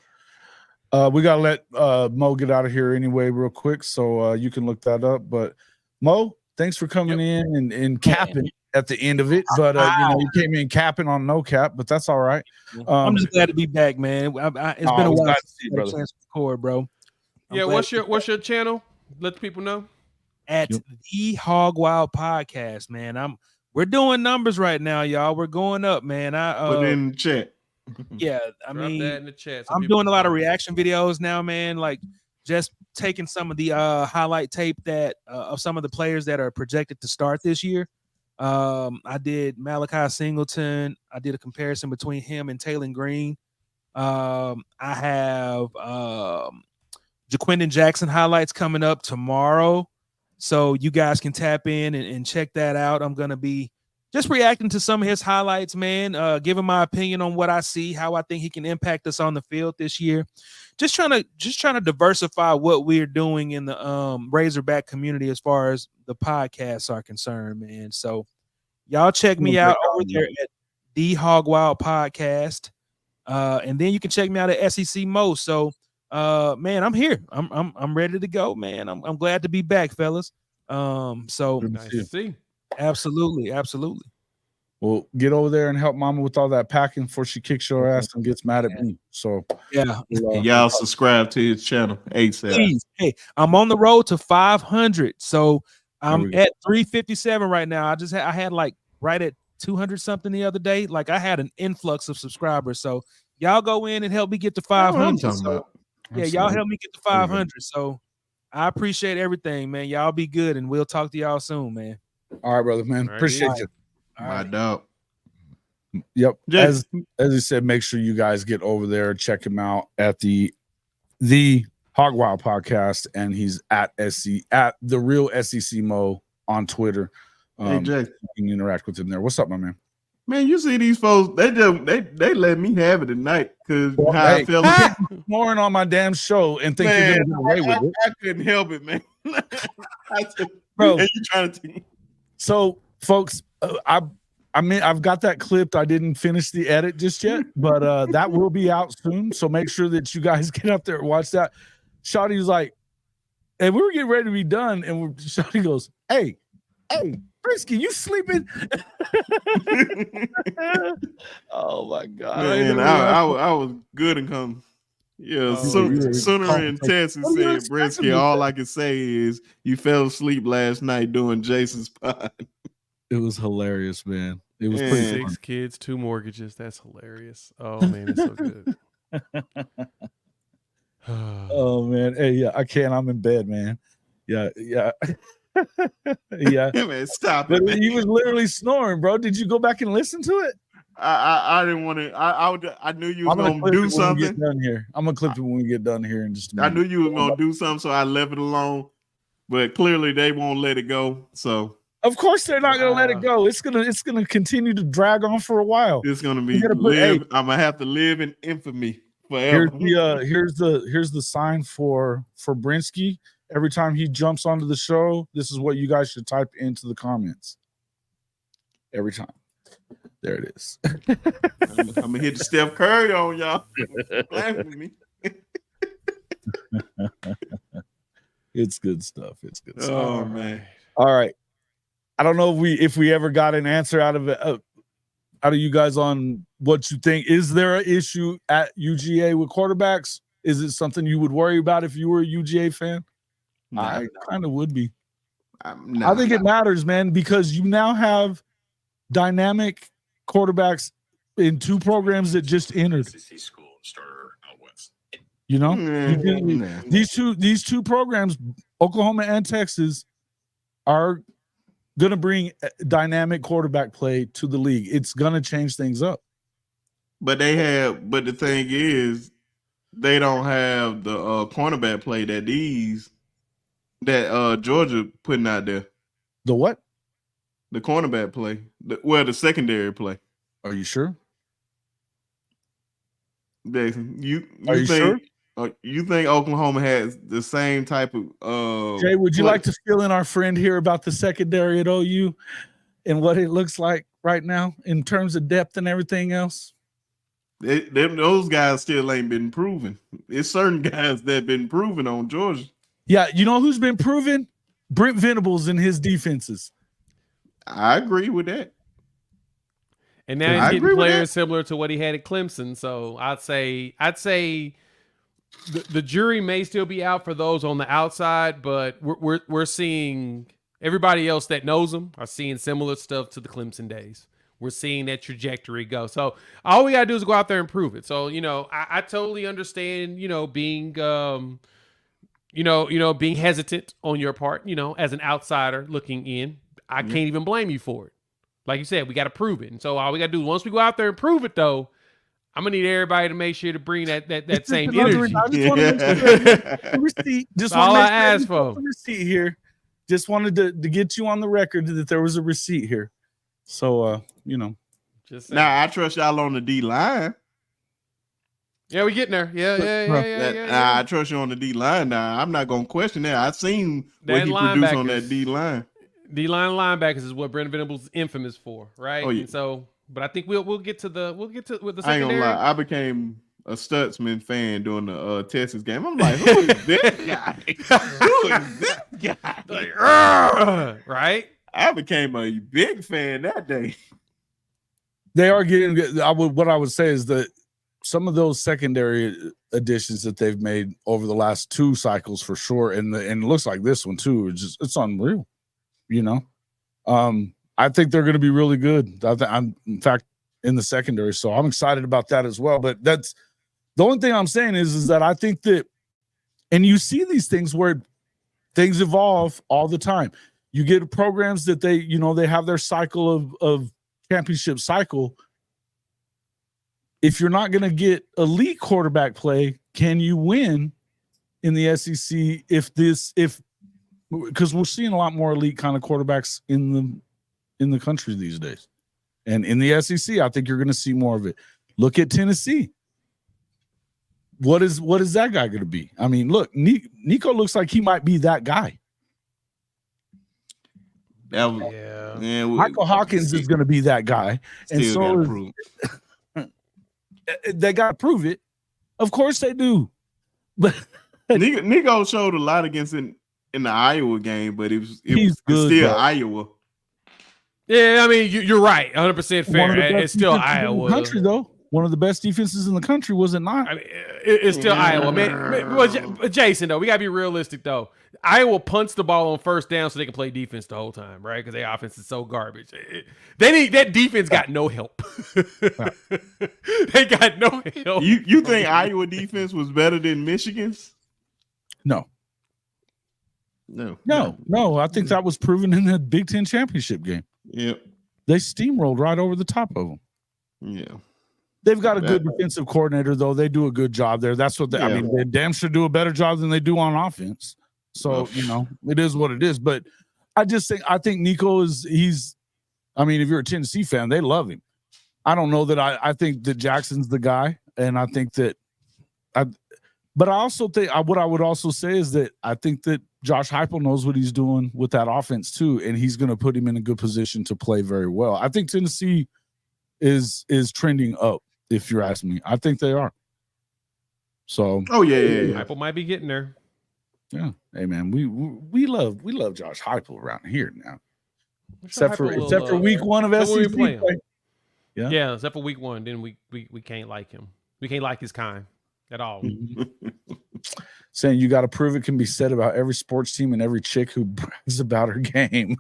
We gotta let Mo get out of here anyway, real quick, so you can look that up. But Mo, thanks for coming in and capping at the end of it. But you came in capping on no cap, but that's all right. I'm just glad to be back, man. It's been a while since I chance to record, bro. What's your channel? Let the people know. At the Hog Wild Podcast, man. We're doing numbers right now, y'all. We're going up, man. Put it in the chat. Yeah, I mean, that in the chat so I'm doing a lot of reaction videos now, man. Like just taking some of the highlight tape that of some of the players that are projected to start this year. I did Malachi Singleton. I did a comparison between him and Taylor Green. I have Jaquindon Jackson highlights coming up tomorrow, so you guys can tap in and check that out. I'm gonna be just reacting to some of his highlights, man, giving my opinion on what I see, how I think he can impact us on the field this year. Just trying to diversify what we're doing in the Razorback community as far as the podcasts are concerned, man. So y'all check me out over there at the Hog Wild Podcast. And then you can check me out at SEC Mo. So man, I'm here. I'm ready to go, man. I'm glad to be back, fellas. So nice to see. Absolutely. Well, get over there and help Mama with all that packing before she kicks your ass and gets mad at me. So yeah, y'all subscribe to his channel ASAP. Please. Hey, I'm on the road to 500, so I'm at 357 right now. I had like right at 200 something the other day. Like I had an influx of subscribers. So y'all go in and help me get to 500. Y'all help me get to 500. So I appreciate everything, man. Y'all be good, and we'll talk to y'all soon, man. All right, brother, man. All right, Appreciate you. My dog. Yep. Yeah. As I said, make sure you guys get over there, check him out at the Hog Wild Podcast, and he's at the real SEC Mo on Twitter. Hey, Jay. You can interact with him there. What's up, my man? Man, you see these folks, they let me have it tonight because how Hey, I felt. snoring on my damn show and think you're Man, gonna get away with it. I couldn't help it, man. Bro. And you trying to So, folks, I've got that clipped. I didn't finish the edit just yet, but that will be out soon. So make sure that you guys get up there and watch that. Shotty was like, and we were getting ready to be done, and Shotty goes, "Hey, Brenski, you sleeping?" Oh my god! Man, I was good and come. Yeah, Oh, sooner in Texas What are you said Brenski. expecting? All I can say is you fell asleep last night doing Jason's pod. It was hilarious, man. It was Man. pretty fun. 6 kids, 2 mortgages. That's hilarious. Oh man, it's so good. Oh man, hey, yeah, I can't. I'm in bed, man. Yeah. Yeah, Man, stop but it. Man. he was literally snoring, bro. Did you go back and listen to it? I didn't want to. I knew you was gonna clip do it when we get something. done here. I'm gonna clip it when we get done here in just a I minute. knew you was gonna do something, so I left it alone. But clearly, they won't let it go. So Of course, they're not gonna let it go. It's gonna continue to drag on for a while. it's gonna be You gotta put- live. I'm gonna have to live in infamy forever. Here's the sign for Brenski. Every time he jumps onto the show, this is what you guys should type into the comments. Every time. There it is. I'm gonna hit the Steph Curry on y'all. Playing with me. It's good stuff. It's good stuff. Oh man. All right. I don't know if we ever got an answer out of you guys on what you think. Is there an issue at UGA with quarterbacks? Is it something you would worry about if you were a UGA fan? I kind of would be. I think it matters, man, because you now have dynamic quarterbacks in 2 programs that just entered. SEC school starter out west. You know, Nah. these two programs, Oklahoma and Texas, are going to bring dynamic quarterback play to the league. It's going to change things up. But the thing is, they don't have the cornerback play that Georgia putting out there. The what? The cornerback play. The secondary play. Are you sure? Jason, you Are you think sure? You think Oklahoma has the same type of Jay, would you play? like to fill in our friend here about the secondary at OU and what it looks like right now in terms of depth and everything else? Those guys still ain't been proven. It's certain guys that been proven on Georgia. Yeah, you know who's been proven? Brent Venables and his defenses. I agree with that. And now he's I agree getting with players that. similar to what he had at Clemson. So I'd say the jury may still be out for those on the outside, but we're seeing everybody else that knows him are seeing similar stuff to the Clemson days. We're seeing that trajectory go. So all we gotta do is go out there and prove it. So I totally understand being being hesitant on your part. As an outsider looking in, I can't even blame you for it. Like you said, we got to prove it. And so all we got to do, once we go out there and prove it, though, I'm going to need everybody to make sure to bring that same energy. I just want to make sure the receipt. Just That's all want to I asked for. the receipt here. Just wanted to get you on the record that there was a receipt here. So, Just saying. Now I trust y'all on the D line. Yeah, we getting there. Yeah. I trust you on the D line. Now I'm not gonna question that. I've seen That what he produced on linebackers. that D line. D-line linebackers is what Brent Venables is infamous for, right? Oh, yeah. And so, but I think we'll get to with the I ain't secondary. gonna lie. I became a Stutzman fan during the Texas game. I'm like, who is that guy? Who is that guy? Like, right? I became a big fan that day. they are getting what I would say is that some of those secondary additions that they've made over the last 2 cycles for sure, and it looks like this one too, it's unreal. I think they're going to be really good. I'm in fact in the secondary, so I'm excited about that as well. But that's the only thing I'm saying is that I think that, and you see these things where Things evolve all the time. You get programs that they have their cycle of championship cycle. If you're not going to get elite quarterback play, can you win in the SEC because we're seeing a lot more elite kind of quarterbacks in the country these days. And in the SEC, I think you're going to see more of it. Look at Tennessee. What is that guy going to be? I mean, look, Nico looks like he might be that guy. Michael Hawkins is going to be that guy. And so they got to prove it. Of course they do. But Nico showed a lot against in the Iowa game, but it was still bro. Iowa. Yeah, I mean, you're right. 100% fair. It's still Iowa. Country, though. One of the best defenses in the country, was it not? I mean, it's still Iowa. Man, Jason, though, we got to be realistic, though. Iowa punts the ball on first down so they can play defense the whole time, right? Because their offense is so garbage. That defense got no help. They got no help. You think Iowa defense was better than Michigan's? No. I think that was proven in the Big Ten championship game. Yep. They steamrolled right over the top of them. Yeah. They've got a good defensive coordinator, though. They do a good job there. That's what I mean. They damn sure do a better job than they do on offense. So, it is what it is. But I think Nico if you're a Tennessee fan, they love him. I don't know that I think that Jackson's the guy. And I think that but I also think what I would also say is that I think that Josh Heupel knows what he's doing with that offense too, and he's going to put him in a good position to play very well. I think Tennessee is trending up, if you're asking me. I think they are. So, Heupel might be getting there. Yeah, hey man, we love Josh Heupel around here now. Except for week one of SEC play. Yeah, except for week one, then we can't like him. We can't like his kind at all. Saying you got to prove it can be said about every sports team and every chick who brags about her game.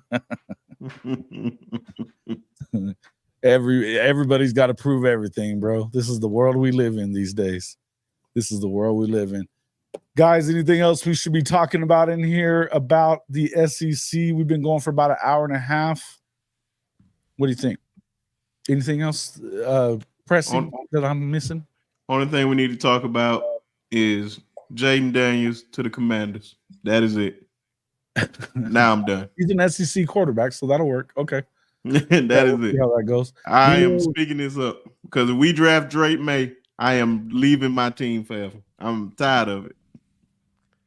Everybody's got to prove everything, bro. This is the world we live in these days. This is the world we live in. Guys, anything else we should be talking about in here about the SEC? We've been going for about an hour and a half. What do you think? Anything else pressing that I'm missing? Only thing we need to talk about is Jaden Daniels to the Commanders. That is it. Now I'm done. He's an SEC quarterback, so that'll work. Okay. That is it. See how that goes. I am speaking this up because if we draft Drake May, I am leaving my team forever. I'm tired of it.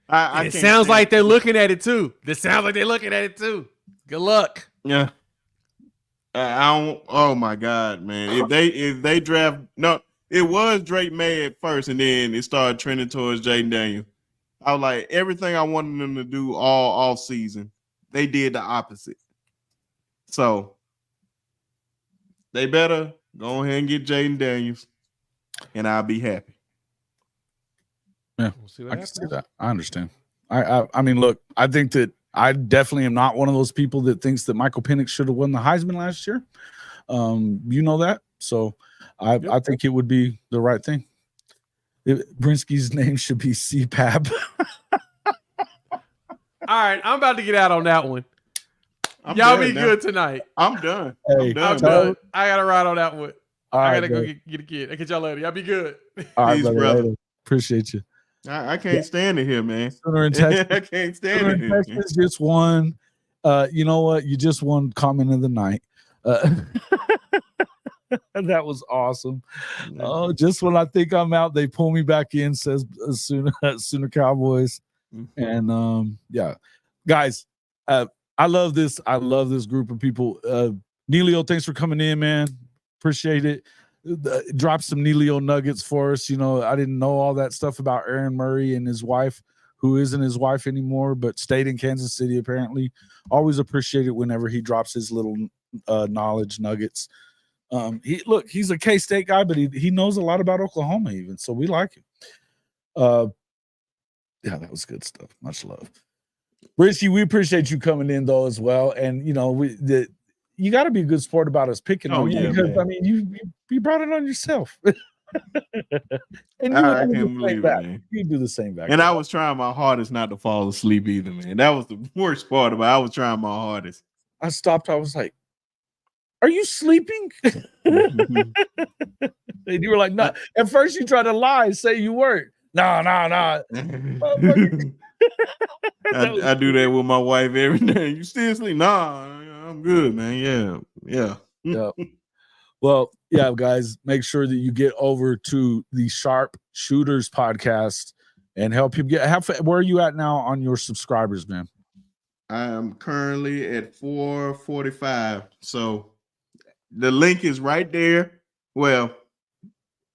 It sounds like they're looking at it too. Good luck. Yeah. I don't. Oh my God, man! If they draft it was Drake May at first, and then it started trending towards Jaden Daniels. I was like, everything I wanted them to do all off season, they did the opposite. So they better go ahead and get Jaden Daniels, and I'll be happy. Yeah, I can see that. I understand. I mean, look, I think that I definitely am not one of those people that thinks that Michael Penix should have won the Heisman last year. You know that. So I think it would be the right thing. Brenski's name should be CPAP. All right, I'm about to get out on that one. Y'all be good tonight. I'm done. Hey, I'm done. I got to ride on that one. I got to go get a kid. I'll catch y'all later. Y'all be good. All right, Peace, brother. Later. Appreciate you. I can't stand it here, man. Sooner in Texas. I can't stand it here. Texas just won. You know what? You just won comment of the night. That was awesome. Oh, just when I think I'm out, they pull me back in, says Sooner Cowboys. And yeah, guys, I love this. I love this group of people. Neilio, thanks for coming in, man. Appreciate it. Drop some Neilio nuggets for us. You know, I didn't know all that stuff about Aaron Murray and his wife, who isn't his wife anymore, but stayed in Kansas City apparently. Always appreciate it whenever he drops his little knowledge nuggets. He's a K-State guy, but he knows a lot about Oklahoma even, so we like him. Yeah, that was good stuff. Much love. Brenski, we appreciate you coming in though as well. And you know, you got to be a good sport about us picking on you because man. I mean, you brought it on yourself. And I you can't do the same believe it, back. man. You do the same back. And I was trying my hardest not to fall asleep either, man. That was the worst part about it. I was trying my hardest. I stopped. I was like, "Are you sleeping?" Mhm. And you were like, "No." At first, you tried to lie, say you weren't. No. I do that with my wife every day. You still asleep? Nah, I'm good, man. Yeah. Yeah. Well, yeah, guys, make sure that you get over to the Sharpe Shooters Podcast and help him where are you at now on your subscribers, man? I am currently at 445. So the link is right there. Well,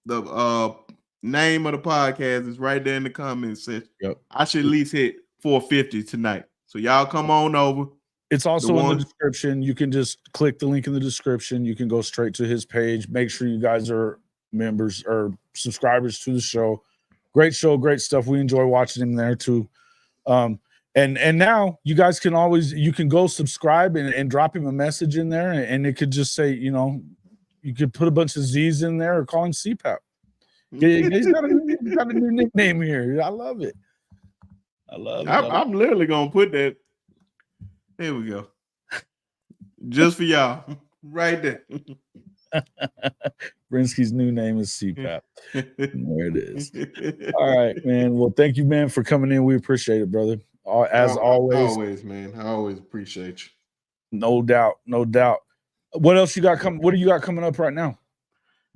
the name of the podcast is right there in the comments section. Yep. I should at least hit 450 tonight. So y'all come on over. It's also in the description. You can just click the link in the description. You can go straight to his page. Make sure you guys are members or subscribers to the show. Great show, great stuff. We enjoy watching him there too. And now you guys can go subscribe and drop him a message in there, and it could just say, you could put a bunch of Z's in there or call him CPAP. He's got a new nickname here. I love it. I'm literally gonna put that. There we go. Just for y'all. Right there. Brenski's new name is CPAP. There it is. All right, man. Well, thank you, man, for coming in. We appreciate it, brother. As always. Always, man. I always appreciate you. No doubt. What else you got coming? What do you got coming up right now?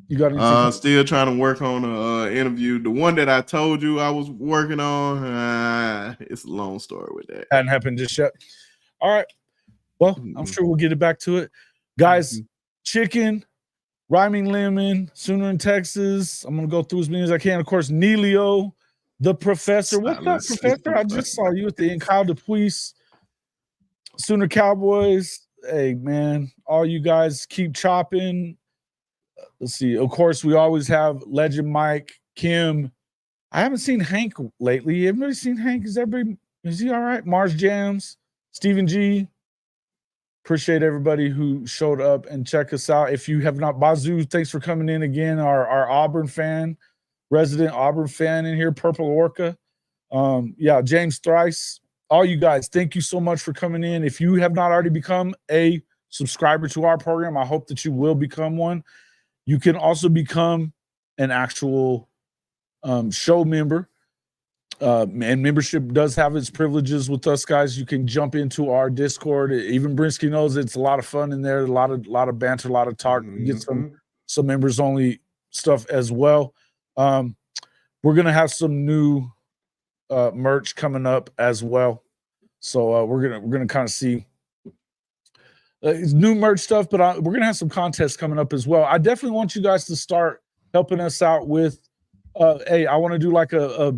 You got anything? Still trying to work on an interview. The one that I told you I was working on, it's a long story with that. Hadn't happened just yet. All right. Well, I'm sure we'll get it back to it. Guys, Chicken, Rhyming Lemon, Sooner in Texas. I'm going to go through as many as I can. Of course, Neilio, the Professor. What's up, Professor? I just saw you at the end. Kyle DePuise, Sooner Cowboys. Hey, man, all you guys keep chopping. Let's see. Of course, we always have Legend Mike, Kim. I haven't seen Hank lately. Everybody seen Hank? Is he all right? Mars Jams, Stephen G. Appreciate everybody who showed up and check us out. If you have not, Bazoo, thanks for coming in again. Our Auburn fan, resident Auburn fan in here, Purple Orca. James Thrice. All you guys, thank you so much for coming in. If you have not already become a subscriber to our program, I hope that you will become one. You can also become an actual show member. And membership does have its privileges with us, guys. You can jump into our Discord. Even Brenski knows it's a lot of fun in there. A lot of banter, a lot of talk. You get some members only stuff as well. We're gonna have some new merch coming up as well. So we're gonna kind of see new merch stuff, but we're gonna have some contests coming up as well. I definitely want you guys to start helping us out with. Hey, I want to do like a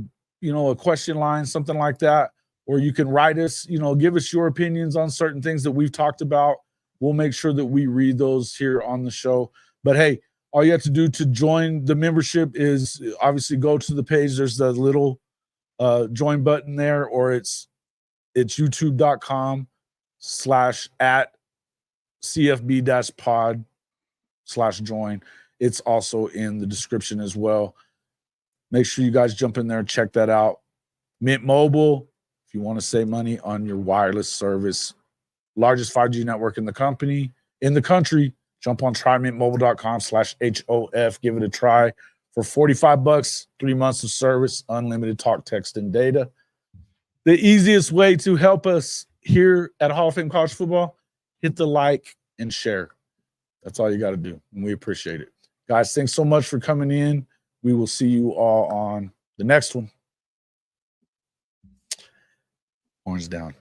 question line, something like that, or you can write us, give us your opinions on certain things that we've talked about. We'll make sure that we read those here on the show. But hey, all you have to do to join the membership is obviously go to the page. There's the little join button there, or it's youtube.com/@CFB-pod/join. It's also in the description as well. Make sure you guys jump in there and check that out. Mint Mobile, if you want to save money on your wireless service, largest 5G network in the country, jump on trymintmobile.com/HOF. Give it a try for $45, 3 months of service, unlimited talk, text, and data. The easiest way to help us here at Hall of Fame College Football, hit the like and share. That's all you got to do, and we appreciate it. Guys, thanks so much for coming in. We will see you all on the next one. Horns down.